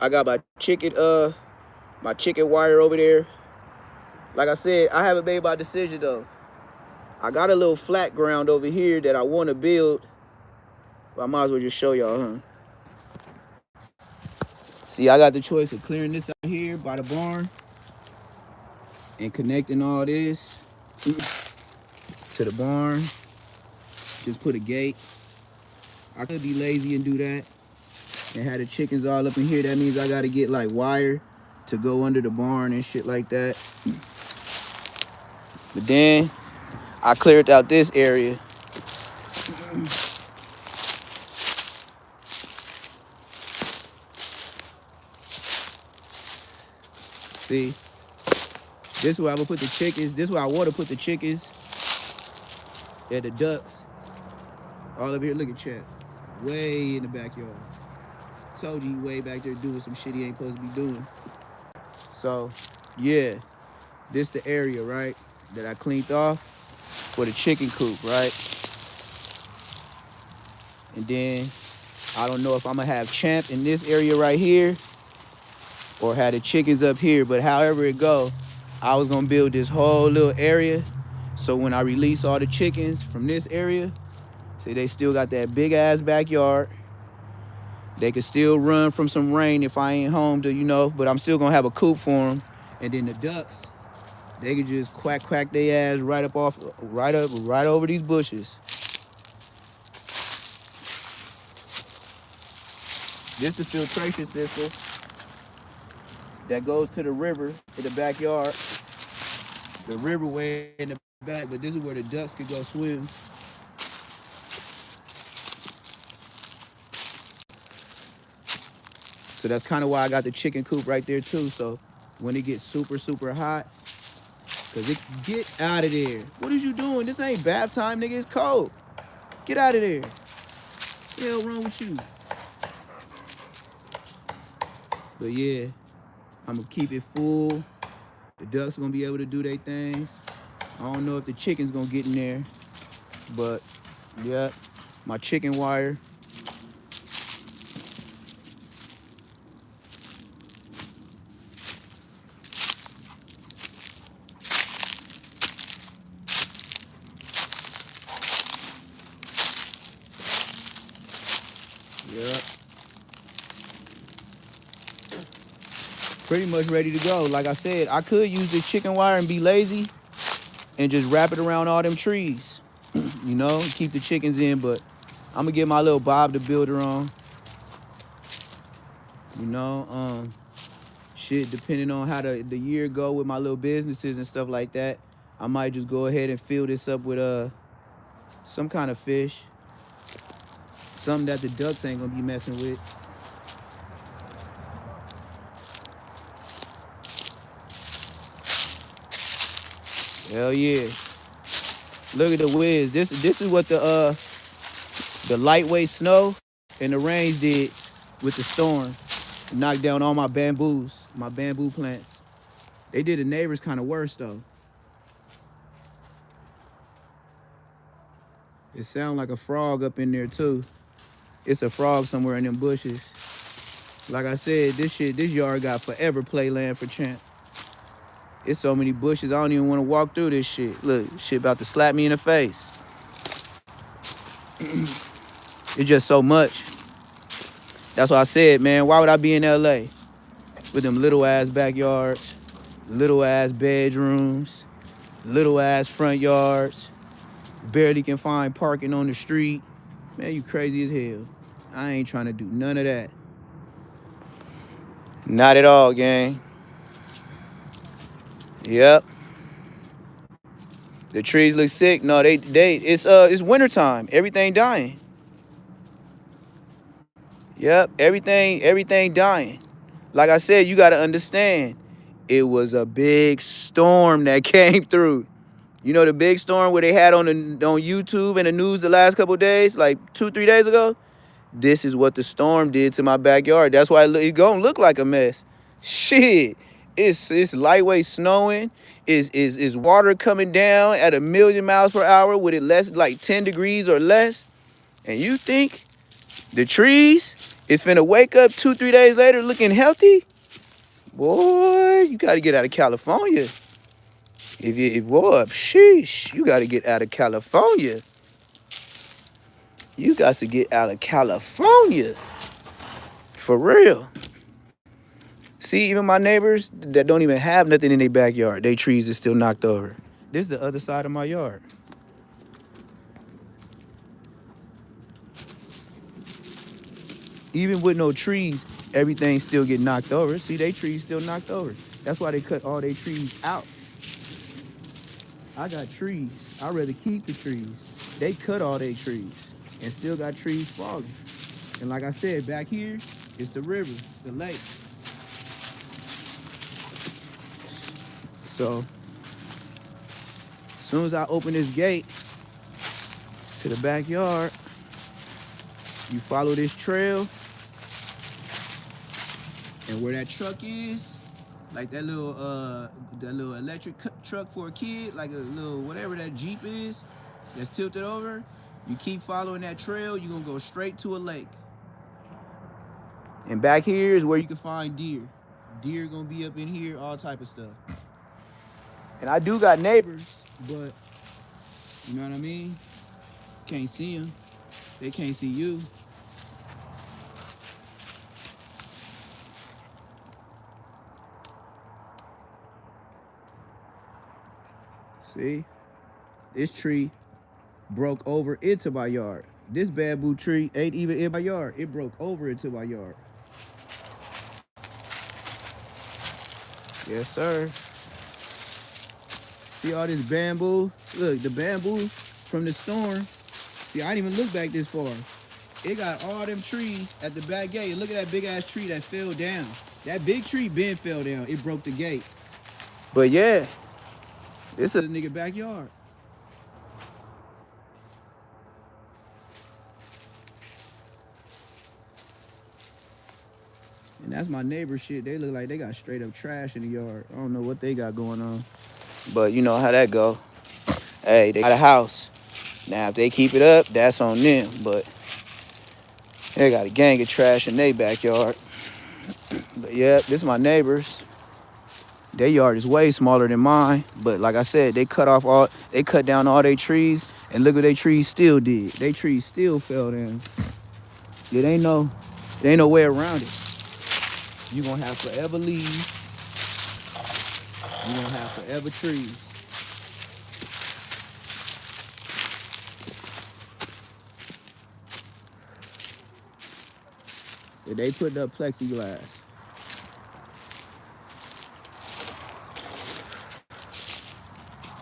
I got my chicken wire over there. Like I said, I haven't made my decision though. I got a little flat ground over here that I want to build. But I might as well just show y'all, See, I got the choice of clearing this out here by the barn and connecting all this to the barn. Just put a gate. I could be lazy and do that. and had the chickens all up in here. That means I gotta get like wire to go under the barn and shit like that. But then I cleared out this area. See, this is where I'm gonna put the chickens. This is where I want to put the chickens. Yeah, the ducks. All up here, look at Chat. Way in the backyard. Told you he way back there doing some shit he ain't supposed to be doing. So, yeah, this the area, right, that I cleaned off for the chicken coop, right? And then I don't know if I'm gonna have Champ in this area right here or have the chickens up here, but however it go, I was gonna build this whole little area. So when I release all the chickens from this area, see, they still got that big ass backyard. They could still run from some rain if I ain't home to, but I'm still gonna have a coop for them. And then the ducks, they could just quack their ass right over these bushes. This is the filtration system that goes to the river in the backyard. The river way in the back, but this is where the ducks could go swim. So that's kind of why I got the chicken coop right there too. So when it gets super, super hot, cause it get out of there. What is you doing? This ain't bath time, nigga. It's cold. Get out of there. What the hell wrong with you? But yeah, I'm gonna keep it full. The ducks are gonna be able to do their things. I don't know if the chicken's gonna get in there, but yeah, my chicken wire. Yeah. Pretty much ready to go. Like I said, I could use this chicken wire and be lazy and just wrap it around all them trees. Keep the chickens in, but I'm gonna get my little Bob the Builder on. Shit, depending on how the year go with my little businesses and stuff like that, I might just go ahead and fill this up with some kind of fish. Something that the ducks ain't gonna be messing with. Hell yeah. Look at the whiz. This is what the lightweight snow and the rains did with the storm. Knocked down all my bamboo plants. They did the neighbors kind of worse though. It sound like a frog up in there too. It's a frog somewhere in them bushes. Like I said, this yard got forever playland for Champ. It's so many bushes, I don't even want to walk through this shit. Look, shit about to slap me in the face. It's just so much. That's why I said, man, why would I be in LA with them little ass backyards, little ass bedrooms, little ass front yards, barely can find parking on the street. Man, you crazy as hell. I ain't trying to do none of that. Not at all, gang. Yep. The trees look sick. No, it's wintertime. Everything dying. Yep, everything dying. Like I said, you gotta understand, it was a big storm that came through. You know the big storm where they had on YouTube and the news the last couple of days, like 2-3 days ago? This is what the storm did to my backyard. That's why it's gonna look like a mess. Shit, it's lightweight snowing. Is water coming down at 1,000,000 miles per hour with it less like 10 degrees or less? And you think the trees is finna wake up 2-3 days later looking healthy? Boy, you gotta get out of California. Sheesh, you gotta get out of California. You got to get out of California. For real. See, even my neighbors that don't even have nothing in their backyard, their trees is still knocked over. This is the other side of my yard. Even with no trees, everything still get knocked over. See, they trees still knocked over. That's why they cut all their trees out. I got trees. I'd rather keep the trees. They cut all their trees and still got trees falling. And like I said, back here, it's the river, the lake. So, as soon as I open this gate to the backyard, you follow this trail, and where that truck is, like that little electric truck for a kid, like a little whatever that Jeep is, that's tilted over, you keep following that trail, you're gonna go straight to a lake. And back here is where you can find deer. Deer gonna be up in here, all type of stuff. And I do got neighbors, but you know what I mean? Can't see them. They can't see you. See? This tree broke over into my yard. This bamboo tree ain't even in my yard. It broke over into my yard. Yes, sir. See all this bamboo? Look, the bamboo from the storm. See, I didn't even look back this far. It got all them trees at the back gate. Look at that big ass tree that fell down. That big tree been fell down. It broke the gate. But yeah, this is a nigga backyard. And that's my neighbor shit. They look like they got straight up trash in the yard. I don't know what they got going on. But you know how that go. Hey, they got a house. Now, if they keep it up, that's on them. But they got a gang of trash in their backyard. But yeah, this is my neighbors. Their yard is way smaller than mine. But like I said, they cut down all their trees. And look what their trees still did. Their trees still fell down. There ain't no way around it. You're going to have forever leaves. You're going to have forever trees. And they put up plexiglass.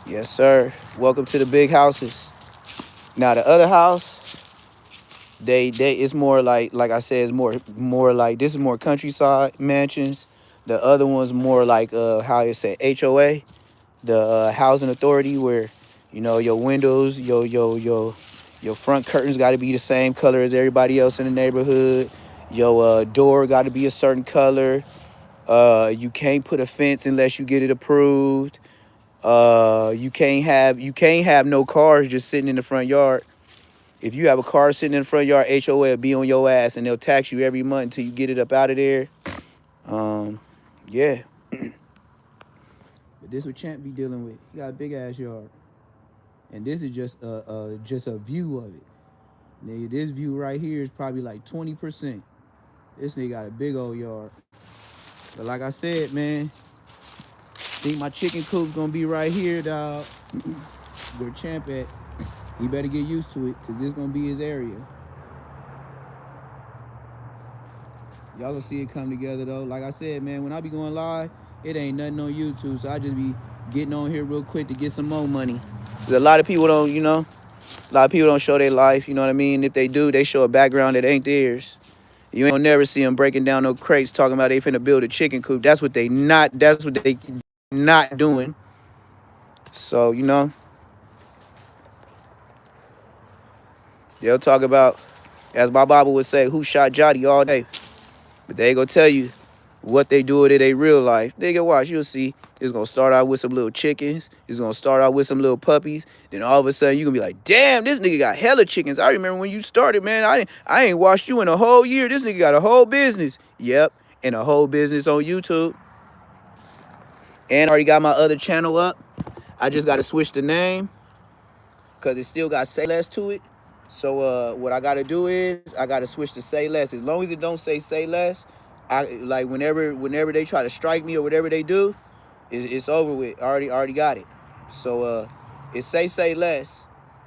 Yes, sir. Welcome to the big houses. Now, the other house, it's more like I said, it's more like, this is more countryside mansions. The other one's more like how you say HOA, the housing authority, where you know your windows, your front curtains got to be the same color as everybody else in the neighborhood. Your door got to be a certain color. You can't put a fence unless you get it approved. You can't have no cars just sitting in the front yard. If you have a car sitting in the front yard, HOA will be on your ass and they'll tax you every month until you get it up out of there. Yeah. But this what Champ be dealing with. He got a big ass yard. And this is just a view of it. Nigga, this view right here is probably like 20%. This nigga got a big old yard. But like I said, man, I think my chicken coop's gonna be right here, dog. Where Champ at. He better get used to it, because this is going to be his area. Y'all gonna see it come together, though. Like I said, man, when I be going live, it ain't nothing on YouTube, so I just be getting on here real quick to get some more money. Because a lot of people don't, a lot of people don't show their life, you know what I mean? If they do, they show a background that ain't theirs. You ain't gonna never see them breaking down no crates talking about they finna build a chicken coop. That's what they not doing. So, they'll talk about, as my Bible would say, who shot Jotty all day. But they ain't gonna tell you what they do in their real life. They can watch, you'll see. It's gonna start out with some little chickens. It's gonna start out with some little puppies. Then all of a sudden, you're gonna be like, damn, this nigga got hella chickens. I remember when you started, man, I ain't watched you in a whole year. This nigga got a whole business. Yep, and a whole business on YouTube. And I already got my other channel up. I just gotta switch the name, because it still got Say Less to it. So what I gotta do is I gotta switch to Say Less. As long as it don't say Less, I like whenever they try to strike me or whatever they do, it's over with. I already got it. So it's Say Less.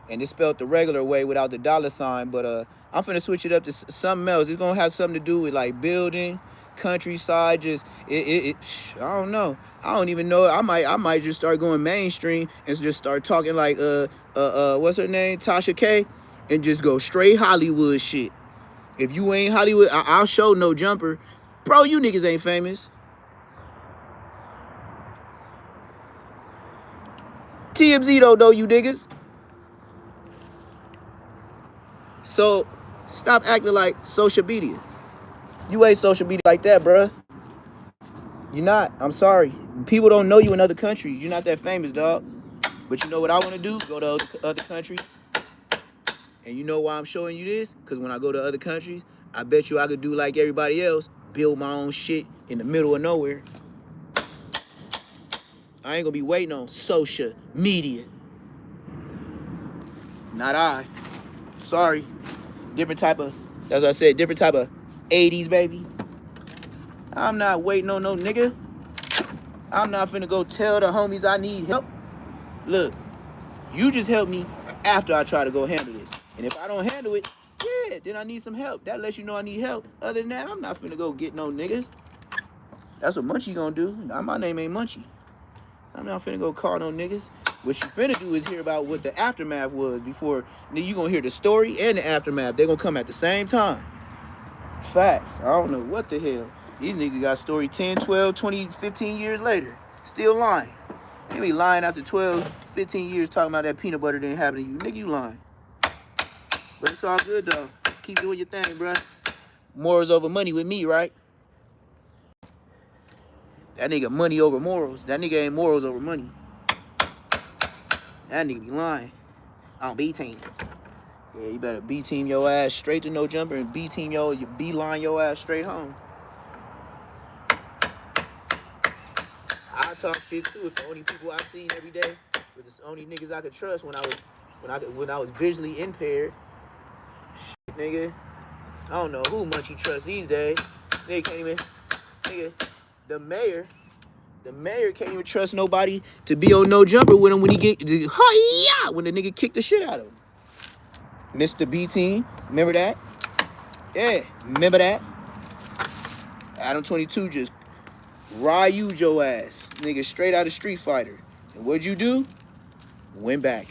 and it's spelled the regular way without the $sign. But I'm finna switch it up to something else. It's gonna have something to do with like building, countryside. Just I don't know. I don't even know. I might just start going mainstream and just start talking like what's her name, Tasha K, and just go straight Hollywood shit. If you ain't Hollywood, I'll show No Jumper, bro. You niggas ain't famous. TMZ don't know you niggas. So stop acting like social media. You ain't social media like that, bruh. You're not. I'm sorry. People don't know you in other countries. You're not that famous, dog. But you know what I want to do? Go to other countries. And you know why I'm showing you this? Because when I go to other countries, I bet you I could do like everybody else, build my own shit in the middle of nowhere. I ain't gonna be waiting on social media. Not I. Sorry. Different type of, as I said, different type of 80s, baby. I'm not waiting on no nigga. I'm not finna go tell the homies I need help. Look, you just help me after I try to go handle this. And if I don't handle it, yeah, then I need some help. That lets you know I need help. Other than that, I'm not finna go get no niggas. That's what Munchie gonna do. My name ain't Munchie. I'm not finna go call no niggas. What you finna do is hear about what the aftermath was before. You gonna hear the story and the aftermath. They're gonna come at the same time. Facts. I don't know what the hell. These niggas got story 10, 12, 20, 15 years later. Still lying. They be lying after 12, 15 years talking about that peanut butter didn't happen to you. Nigga, you lying. But it's all good, though. Keep doing your thing, bruh. Morals over money with me, right? That nigga money over morals. That nigga ain't morals over money. That nigga be lying. On B-team. Yeah, you better B-team your ass straight to No Jumper and B-team you B-line your ass straight home. I talk shit too. If the only people I seen every day were the only niggas I could trust when I was visually impaired. Shit, nigga. I don't know who Munchie trusts these days. Nigga can't even. Nigga, the mayor can't even trust nobody to be on No Jumper with him when he get when the nigga kicked the shit out of him. Mr. B-team, remember that? Yeah, remember that? Adam 22 just Ryu'd your ass, nigga, straight out of Street Fighter. And what'd you do? Went back.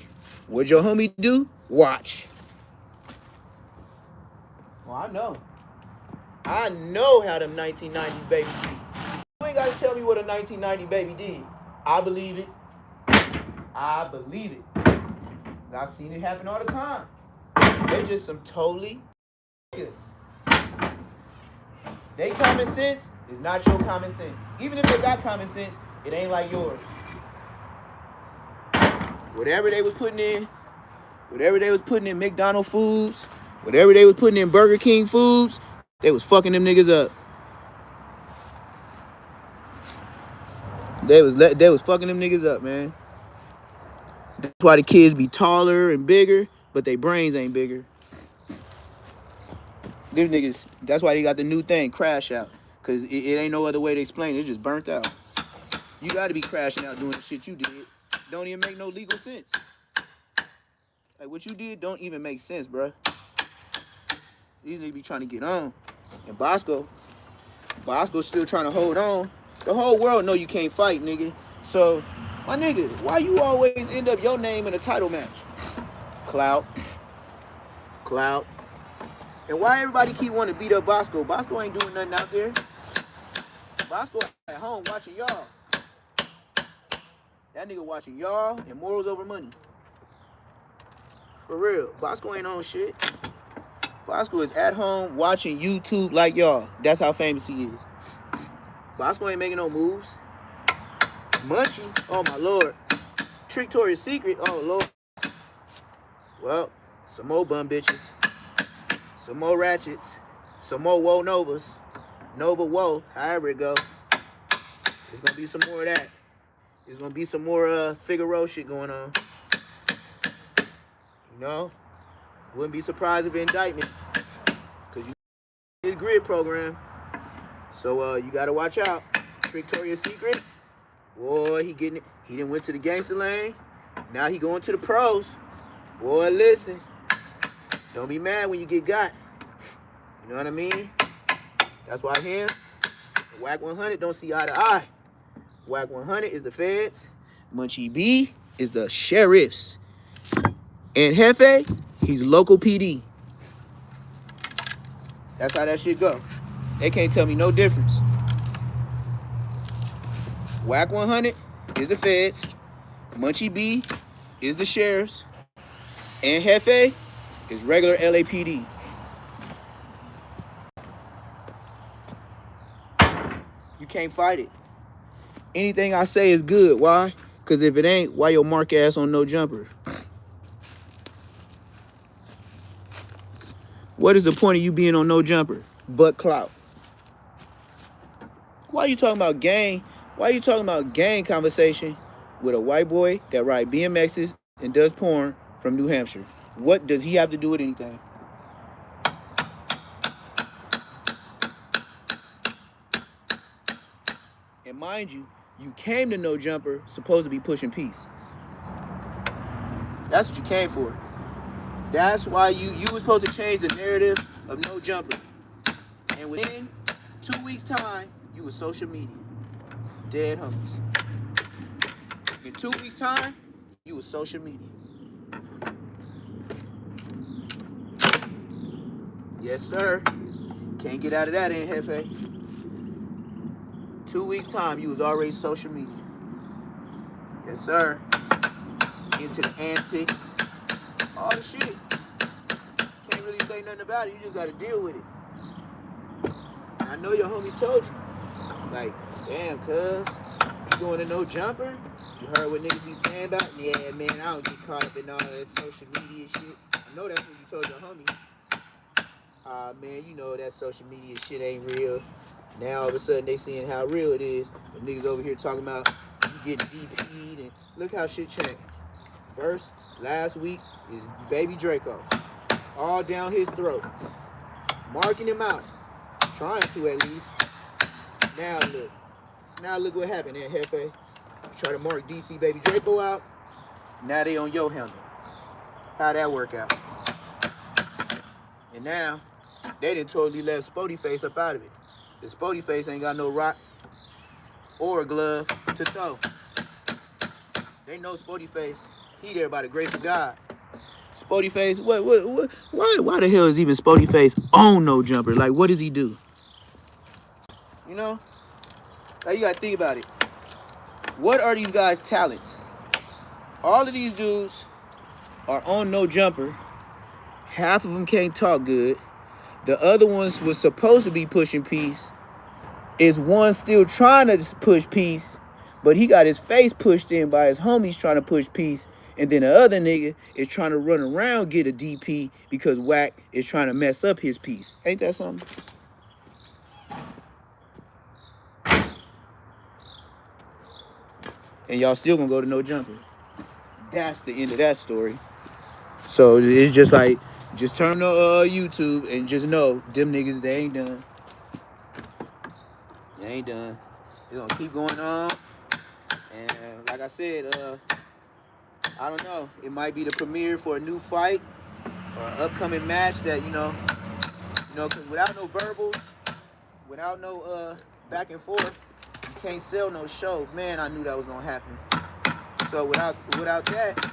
What'd your homie do? Watch. Well, I know how them 1990 baby did. You ain't gotta tell me what a 1990 baby did. I believe it. I believe it. I've seen it happen all the time. They're just some totally niggas. They common sense is not your common sense. Even if they got common sense, it ain't like yours. Whatever they was putting in McDonald's foods, whatever they was putting in Burger King foods, they was fucking them niggas up. They was fucking them niggas up, man. That's why the kids be taller and bigger, but their brains ain't bigger. Them niggas, that's why they got the new thing, crash out. Cause it ain't no other way to explain it. It's just burnt out. You gotta be crashing out doing the shit you did. Don't even make no legal sense. Like what you did don't even make sense, bruh. These niggas be trying to get on. And Bosco's still trying to hold on. The whole world know you can't fight, nigga. So, my nigga, why you always end up your name in a title match? Clout. And why everybody keep wanting to beat up Bosco? Bosco ain't doing nothing out there. Bosco at home watching y'all. That nigga watching y'all and morals over money. For real. Bosco ain't on shit. Bosco is at home watching YouTube like y'all. That's how famous he is. Bosco ain't making no moves. Munchie, oh my lord. Victoria's Secret, oh lord. Well, some more bum bitches. Some more ratchets. Some more Woe Novas. Nova Woe, however it go. There's gonna be some more of that. There's gonna be some more Figaro shit going on. You know? Wouldn't be surprised if an indictment. Cause you did grid program. So you gotta watch out. Victoria's Secret. Boy, he getting it. He done went to the gangster lane. Now he going to the pros. Boy, listen. Don't be mad when you get got. You know what I mean? That's why him, Wack 100 don't see eye to eye. Wack 100 is the feds. Munchie B is the sheriffs. And Jefe, he's local PD. That's how that shit go. They can't tell me no difference. Wack 100 is the feds. Munchie B is the sheriffs. And Jefe is regular LAPD. You can't fight it. Anything I say is good. Why? Because if it ain't, why your mark ass on No Jumper? What is the point of you being on No Jumper? But clout. Why are you talking about gang? Why are you talking about gang conversation with a white boy that ride BMXs and does porn from New Hampshire? What does he have to do with anything? And mind you, you came to No Jumper supposed to be pushing peace. That's what you came for. That's why you was supposed to change the narrative of No Jumper. And within 2 weeks' time, you was social media. Dead homies. In 2 weeks' time, you was social media. Yes, sir. Can't get out of that, ain't Jefe? 2 weeks' time, you was already social media. Yes, sir. Into the antics. All the shit. Can't really say nothing about it. You just got to deal with it. And I know your homies told you. Like, damn, cuz, you going to No Jumper? You heard what niggas be saying about? Yeah, man, I don't get caught up in all that social media shit. I know that's what you told your homies. Man, you know that social media shit ain't real. Now all of a sudden they seeing how real it is. The niggas over here talking about you getting DP'd and look how shit changed. First, last week is Baby Draco. All down his throat. Marking him out. Trying to at least. Now look. Now look what happened there, Jefe. Try to mark DC Baby Draco out. Now they on your helmet. How'd that work out? And now, they done totally left Spody Face up out of it. The Spody Face ain't got no rock or a glove to throw. They know Spody Face. He there by the grace of God. Spody Face, why the hell is even Spody Face on No Jumper? Like, what does he do? You know? Like, you gotta think about it. What are these guys' talents? All of these dudes are on No Jumper. Half of them can't talk good. The other ones was supposed to be pushing peace. Is one still trying to push peace, but he got his face pushed in by his homies trying to push peace. And then the other nigga is trying to run around get a DP because Wack is trying to mess up his peace. Ain't that something? And y'all still gonna go to No Jumper. That's the end of that story. So it's just like, just turn to YouTube and just know them niggas, they ain't done. They ain't done. It's gonna keep going on. And like I said, I don't know. It might be the premiere for a new fight or an upcoming match that, you know, without no verbals, without no back and forth, you can't sell no show. Man, I knew that was gonna happen. So without that,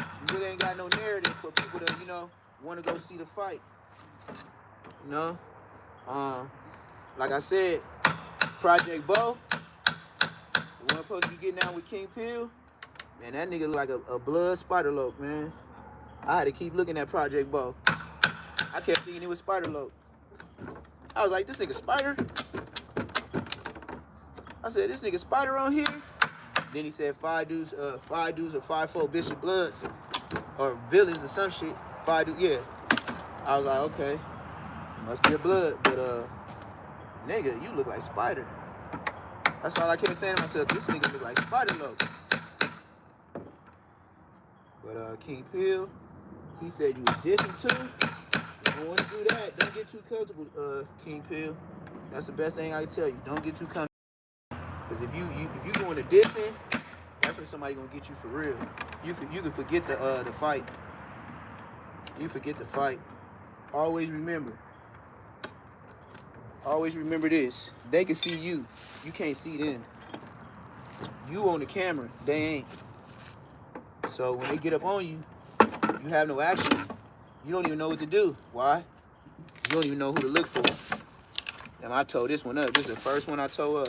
you really ain't got no narrative for people to, you know, want to go see the fight. You know? Like I said, Project Bo, the one supposed to be getting down with King Peel, man, that nigga look like a blood Spider-Loc, man. I had to keep looking at Project Bo. I kept thinking it was Spider-Loc. I was like, this nigga Spider? I said, this nigga Spider on here? Then he said 5 dudes or 5-4 Bishop Bloods or villains or some shit. 5 dudes, yeah. I was like, okay, must be a blood, but nigga, you look like Spider. That's all I kept saying to myself. This nigga look like Spider-Loc. But King Peel, he said you was dissing too. You don't want to do that. Don't get too comfortable, King Peel. That's the best thing I can tell you. Don't get too comfortable. Because if you going to dissing, that's when somebody gonna get you for real. You can forget the fight. You forget to fight. Always remember this. They can see you. You can't see them. You on the camera, they ain't. So when they get up on you, you have no action. You don't even know what to do. Why? You don't even know who to look for. And I tore this one up. This is the first one I tore up.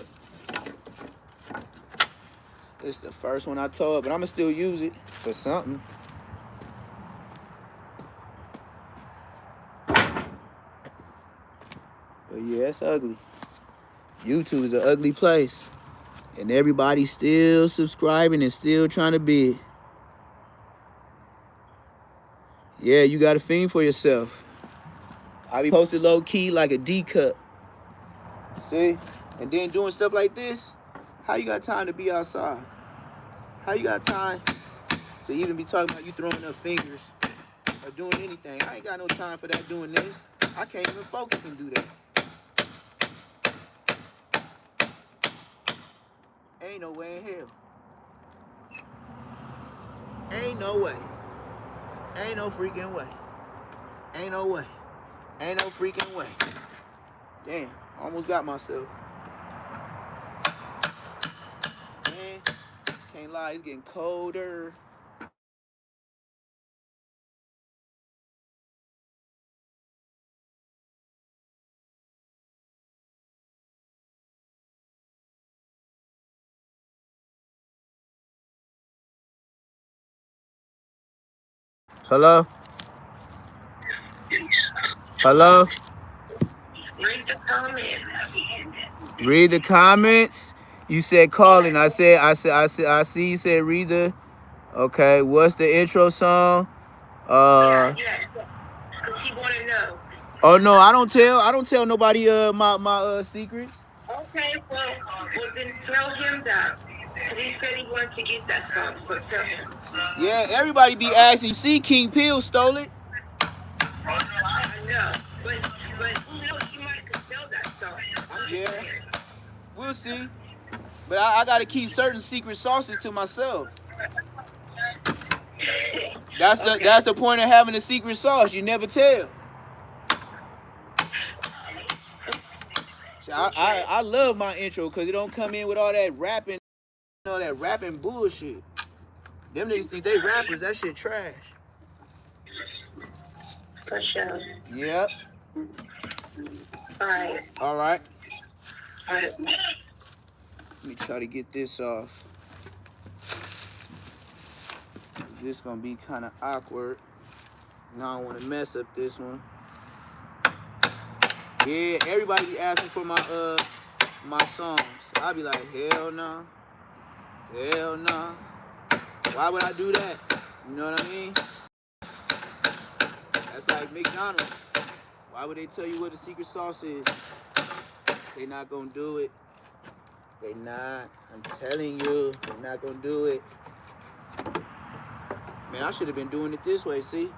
It's the first one I tore up, but I'ma still use it for something. But yeah, it's ugly. YouTube is an ugly place. And everybody's still subscribing and still trying to bid. Yeah, you gotta fiend for yourself. I be posted low key like a D cup. See? And then doing stuff like this, how you got time to be outside? How you got time to even be talking about you throwing up fingers or doing anything? I ain't got no time for that doing this. I can't even focus and do that. Ain't no way in hell. Ain't no way. Ain't no freaking way. Ain't no way. Ain't no freaking way. Damn, almost got myself. Man, can't lie, it's getting colder. Hello? Hello? Read the comments. Read the comments? You said calling. I see you said read the. Okay, what's the intro song? Yeah, because he want to know. Oh no, I don't tell nobody my secrets. Okay, well then tell him that. Because he said he wanted to get that song, so tell him. Yeah, everybody be asking. You see, King Peel stole it. I know, but who knows? You might could sell that song. Yeah, we'll see. But I gotta keep certain secret sauces to myself. That's the point of having a secret sauce. You never tell. I love my intro because it don't come in with all that rapping, all that rapping bullshit. Them niggas think they rappers. That shit trash. For sure. Yep. All right. All right. All right. Let me try to get this off. This gonna be kind of awkward. And I don't want to mess up this one. Yeah, everybody be asking for my songs. I'll be like, hell no. Hell no. Why would I do that? You know what I mean? That's like McDonald's. Why would they tell you what the secret sauce is? They not gonna do it. They not. I'm telling you, they're not gonna do it. Man, I should have been doing it this way, see?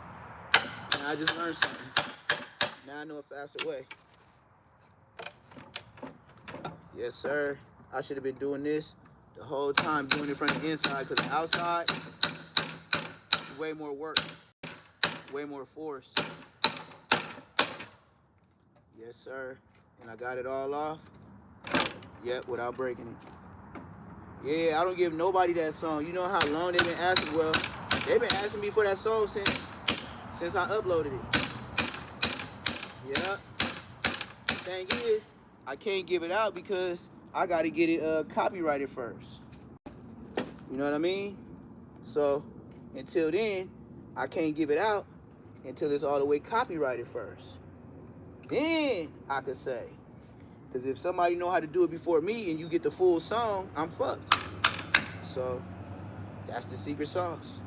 Now I just learned something. Now I know a faster way. Yes, sir. I should have been doing this the whole time, doing it from the inside, because the outside, way more work, way more force. Yes, sir. And I got it all off. Yep, without breaking it. Yeah, I don't give nobody that song. You know how long they've been asking? Well, they've been asking me for that song since I uploaded it. Yep. The thing is, I can't give it out because I got to get it copyrighted first. You know what I mean? So until then, I can't give it out until it's all the way copyrighted first. Then I could say. Because if somebody know how to do it before me and you get the full song, I'm fucked. So that's the secret sauce.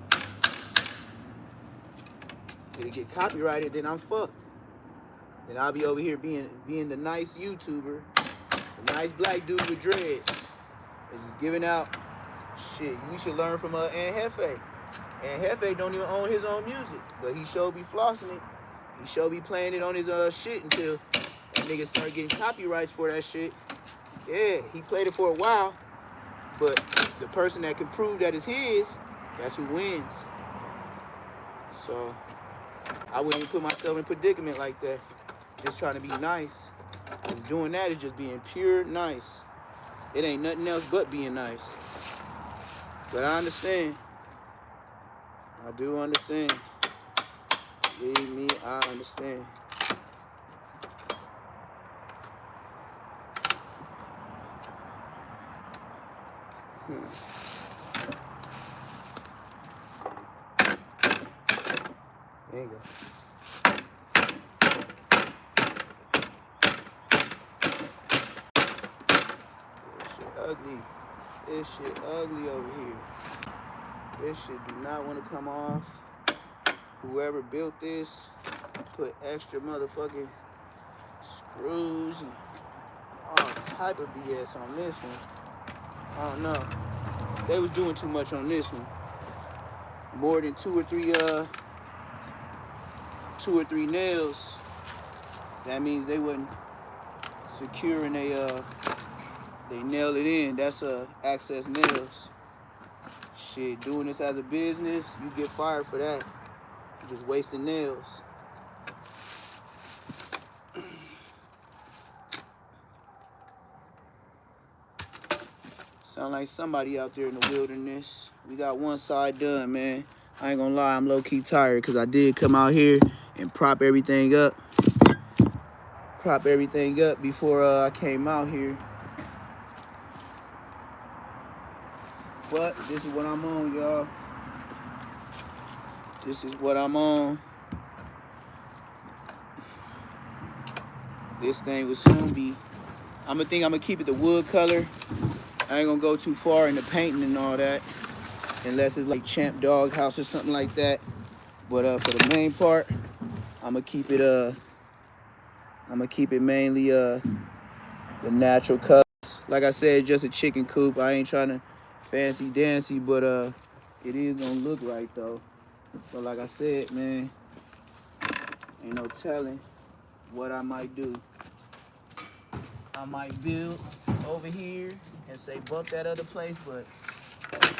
If it get copyrighted, then I'm fucked. Then I'll be over here being the nice YouTuber, the nice black dude with dreads. And just giving out shit. You should learn from Anjefe. Anjefe don't even own his own music, but he sure be flossing it. He sure be playing it on his shit until that nigga start getting copyrights for that shit. Yeah, he played it for a while, but the person that can prove that it's his, that's who wins. So I wouldn't even put myself in a predicament like that. Just trying to be nice. Cause doing that is just being pure nice. It ain't nothing else but being nice. But I understand. I do understand. Believe me, I understand. There you go. This shit ugly. This shit ugly over here. This shit do not want to come off. Whoever built this put extra motherfucking screws and all type of BS on this one. I don't know. They was doing too much on this one. More than two or three nails. That means they wasn't securing they nail it in. That's access nails. Shit, doing this as a business, you get fired for that. You're just wasting nails. Sound like somebody out there in the wilderness. We got one side done, man. I ain't gonna lie, I'm low-key tired because I did come out here and prop everything up. Prop everything up before I came out here. But this is what I'm on, y'all. This is what I'm on. This thing will soon be. I'm gonna keep it the wood color. I ain't gonna go too far in the painting and all that, unless it's like Champ Dog House or something like that. But for the main part, I'm gonna keep it mainly the natural colors. Like I said, just a chicken coop. I ain't trying to fancy dancy, but it is gonna look right though. So like I said, man, ain't no telling what I might do. I might build over here and say bump that other place, but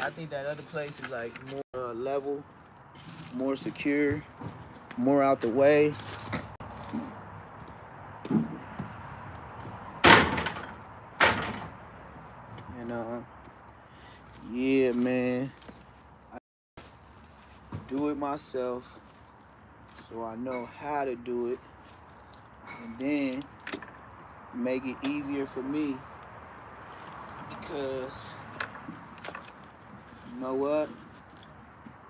I think that other place is like more level, more secure, more out the way. And yeah, man, I do it myself, so I know how to do it, and then make it easier for me, because you know what?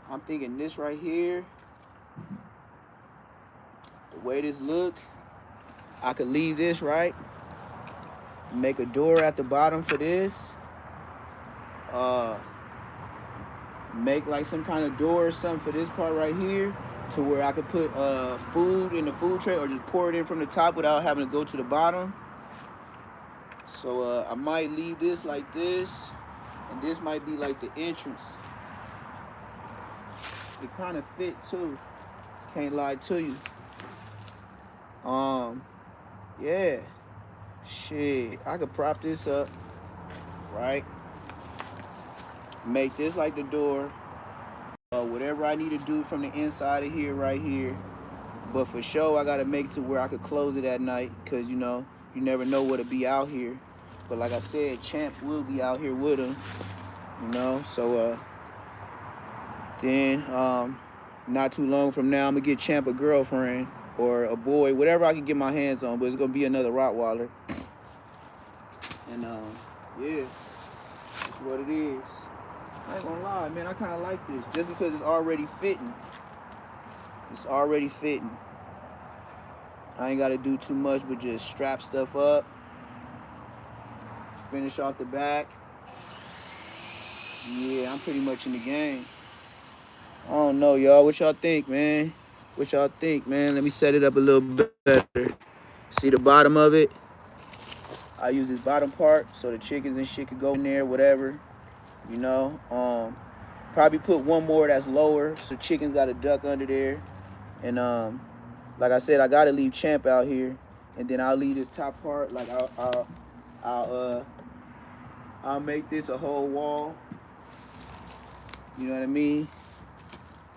I'm thinking this right here, the way this look, I could leave this right, make a door at the bottom for this, make like some kind of door or something for this part right here, to where I could put food in the food tray or just pour it in from the top without having to go to the bottom. So I might leave this like this, and this might be like the entrance. It kind of fit too, can't lie to you. Yeah, shit, I could prop this up, right? Make this like the door. Whatever I need to do from the inside of here, right here. But for sure, I gotta make it to where I could close it at night, cause you know, you never know what'll be out here. But like I said, Champ will be out here with him, you know. So then not too long from now, I'm gonna get Champ a girlfriend or a boy, whatever I can get my hands on. But it's gonna be another Rottweiler. And yeah, that's what it is. I ain't gonna lie, man, I kind of like this just because it's already fitting. It's already fitting. I ain't got to do too much but just strap stuff up, finish off the back. Yeah, I'm pretty much in the game. I don't know, y'all. What y'all think, man? What y'all think, man? Let me set it up a little bit better. See the bottom of it? I use this bottom part so the chickens and shit could go in there, whatever. You know, probably put one more that's lower so chickens got to duck under there. And like I said, I gotta leave Champ out here, and then I'll leave this top part. Like I'll make this a whole wall. You know what I mean?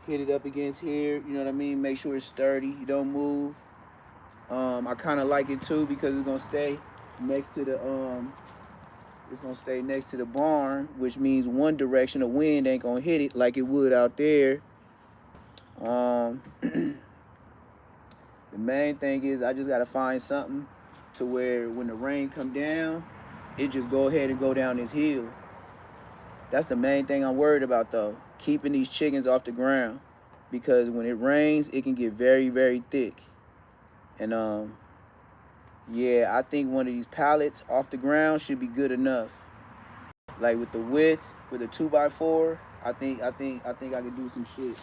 Hit it up against here, you know what I mean? Make sure it's sturdy, you don't move. I kind of like it too because it's gonna stay next to the barn, which means one direction of wind ain't gonna hit it like it would out there. The main thing is I just gotta find something to where when the rain come down, it just go ahead and go down this hill. That's the main thing I'm worried about though, keeping these chickens off the ground, because when it rains, it can get very, very thick. And yeah, I think one of these pallets off the ground should be good enough. Like with the width, with a 2x4, I think I can do some shit.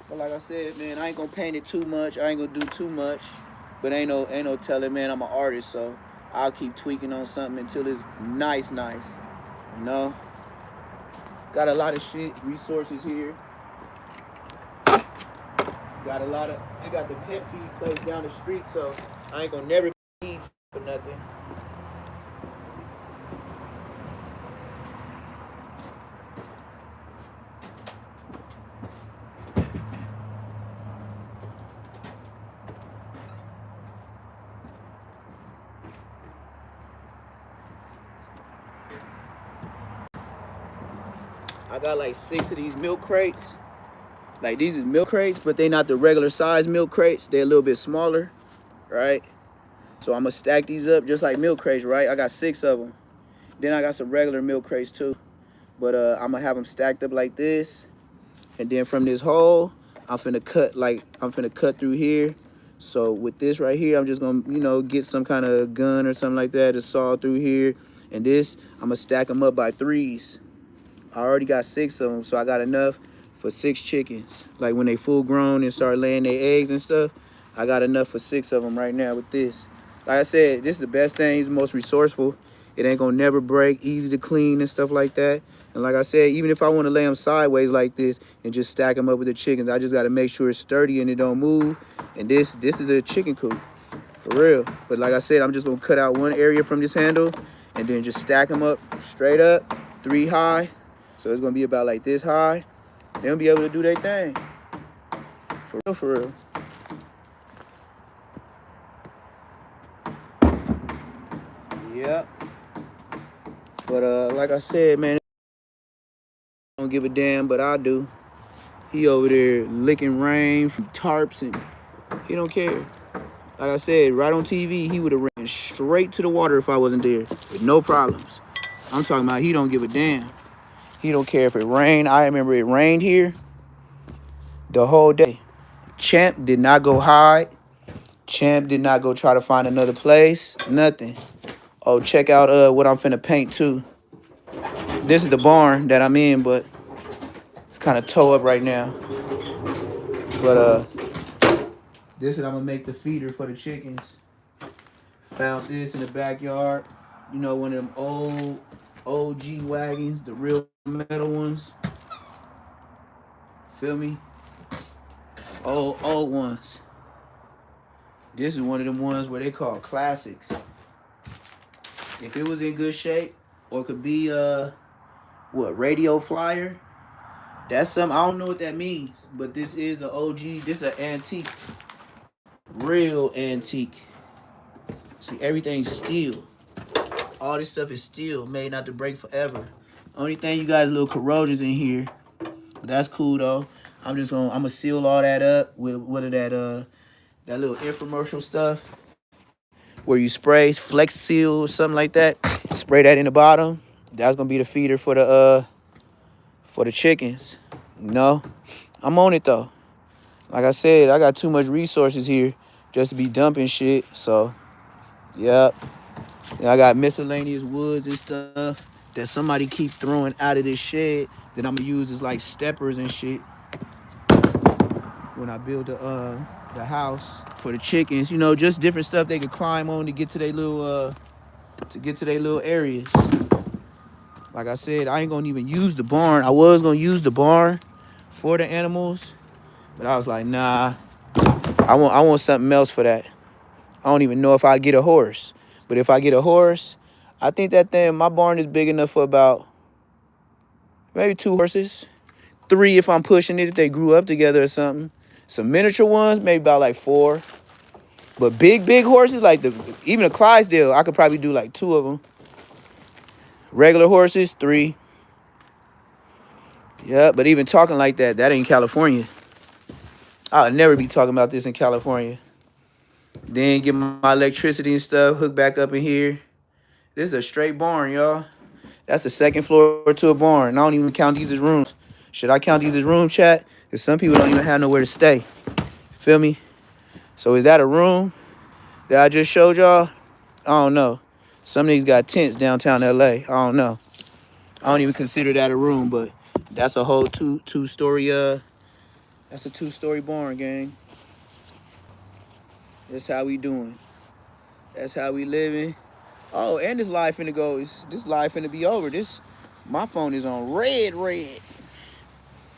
But like I said, man, I ain't gonna paint it too much. I ain't gonna do too much. But ain't no telling, man. I'm an artist, so I'll keep tweaking on something until it's nice. You know? Got a lot of shit, resources here. Got a lot of, I got the pet feed place down the street, so I ain't gonna never feed for nothing. I got like 6 of these milk crates. Like these is milk crates, but they not the regular size milk crates. They're a little bit smaller, right? So I'm gonna stack these up just like milk crates, right? I got 6 of them. Then I got some regular milk crates too. But I'm gonna have them stacked up like this. And then from this hole, I'm finna cut through here. So with this right here, I'm just gonna, you know, get some kind of gun or something like that to saw through here. And this, I'm gonna stack them up by 3s. I already got 6 of them, so I got enough for 6 chickens. Like when they full grown and start laying their eggs and stuff, I got enough for 6 of them right now with this. Like I said, this is the best thing, it's the most resourceful. It ain't gonna never break, easy to clean and stuff like that. And like I said, even if I wanna lay them sideways like this and just stack them up with the chickens, I just gotta make sure it's sturdy and it don't move. And this is a chicken coop, for real. But like I said, I'm just gonna cut out one area from this handle and then just stack them up straight up, 3 high. So it's gonna be about like this high. They'll be able to do their thing. For real. Yep. But like I said, man, I don't give a damn, but I do. He over there licking rain from tarps and he don't care. Like I said, right on TV, he would have ran straight to the water if I wasn't there with no problems. I'm talking about he don't give a damn. He don't care if it rained. I remember it rained here the whole day. Champ did not go hide. Champ did not go try to find another place. Nothing. Oh, check out what I'm finna paint too. This is the barn that I'm in, but it's kind of toe up right now. But this is I'm gonna make the feeder for the chickens. Found this in the backyard. You know, one of them old OG wagons, the real metal ones. Feel me? Old ones. This is one of them ones where they call classics. If it was in good shape, or could be radio flyer, that's something, I don't know what that means, but this is an OG, this is an antique, real antique. See, everything's steel. All this stuff is steel, made not to break forever. Only thing you guys, little corrosions in here, but that's cool though. I'm gonna seal all that up with that little infomercial stuff where you spray Flex Seal or something like that. Spray that in the bottom. That's gonna be the feeder for the chickens. You know, I'm on it though. Like I said, I got too much resources here just to be dumping shit. So, yep. And I got miscellaneous woods and stuff that somebody keep throwing out of this shed that I'm gonna use as like steppers and shit when I build the house for the chickens. You know, just different stuff they could climb on to get to their little areas. Like I said, I ain't gonna even use the barn. I was gonna use the barn for the animals, but I was like, nah, I want something else for that. I don't even know if I get a horse, but if I get a horse, I think my barn is big enough for about maybe 2 horses. 3 if I'm pushing it, if they grew up together or something. Some miniature ones, maybe about like 4. But big horses, like even a Clydesdale, I could probably do like 2 of them. Regular horses, 3. Yeah, but even talking like that ain't California. I'll never be talking about this in California. Then get my electricity and stuff hooked back up in here. This is a straight barn, y'all. That's the second floor to a barn. I don't even count these as rooms. Should I count these as room, chat? Because some people don't even have nowhere to stay. Feel me? So is that a room that I just showed y'all? I don't know. Some of these got tents downtown LA. I don't know. I don't even consider that a room, but that's a whole two-story, that's a 2-story barn, gang. That's how we doing. That's how we living. Oh, and this live finna go. This live finna be over. My phone is on red.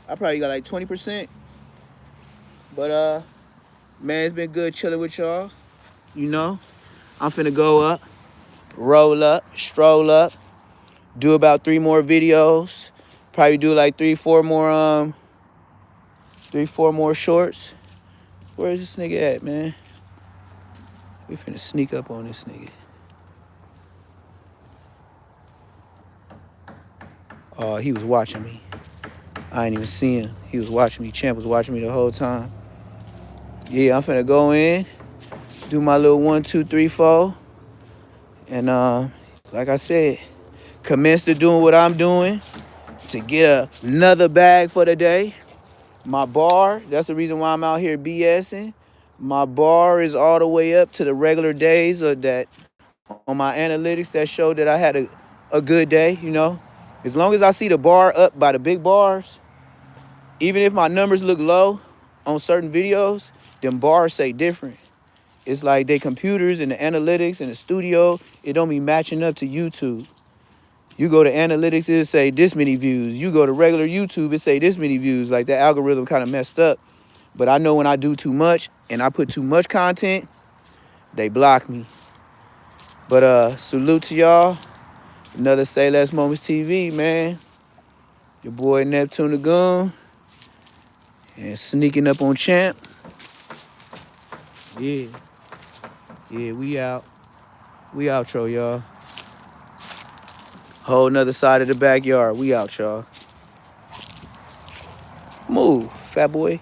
I probably got like 20%. But man, it's been good chilling with y'all. You know, I'm finna go up, roll up, stroll up, do about 3 more videos. Probably do like 3-4 more shorts. Where is this nigga at, man? We finna sneak up on this nigga. Oh, he was watching me. I ain't even see him. He was watching me. Champ was watching me the whole time. Yeah, I'm finna go in, do my little 1, 2, 3, 4. And like I said, commence to doing what I'm doing to get another bag for the day. My bar, that's the reason why I'm out here BSing. My bar is all the way up to the regular days of that on my analytics that showed that I had a good day, you know. As long as I see the bar up by the big bars, even if my numbers look low on certain videos, them bars say different. It's like they computers and the analytics and the studio, it don't be matching up to YouTube. You go to analytics, it say this many views. You go to regular YouTube, it say this many views. Like the algorithm kind of messed up. But I know when I do too much and I put too much content, they block me. But salute to y'all. Another Say Less Moments TV, man. Your boy Neptune the Goon. And sneaking up on Champ. Yeah, we out. We outro, y'all. Whole nother side of the backyard. We out, y'all. Move, fat boy.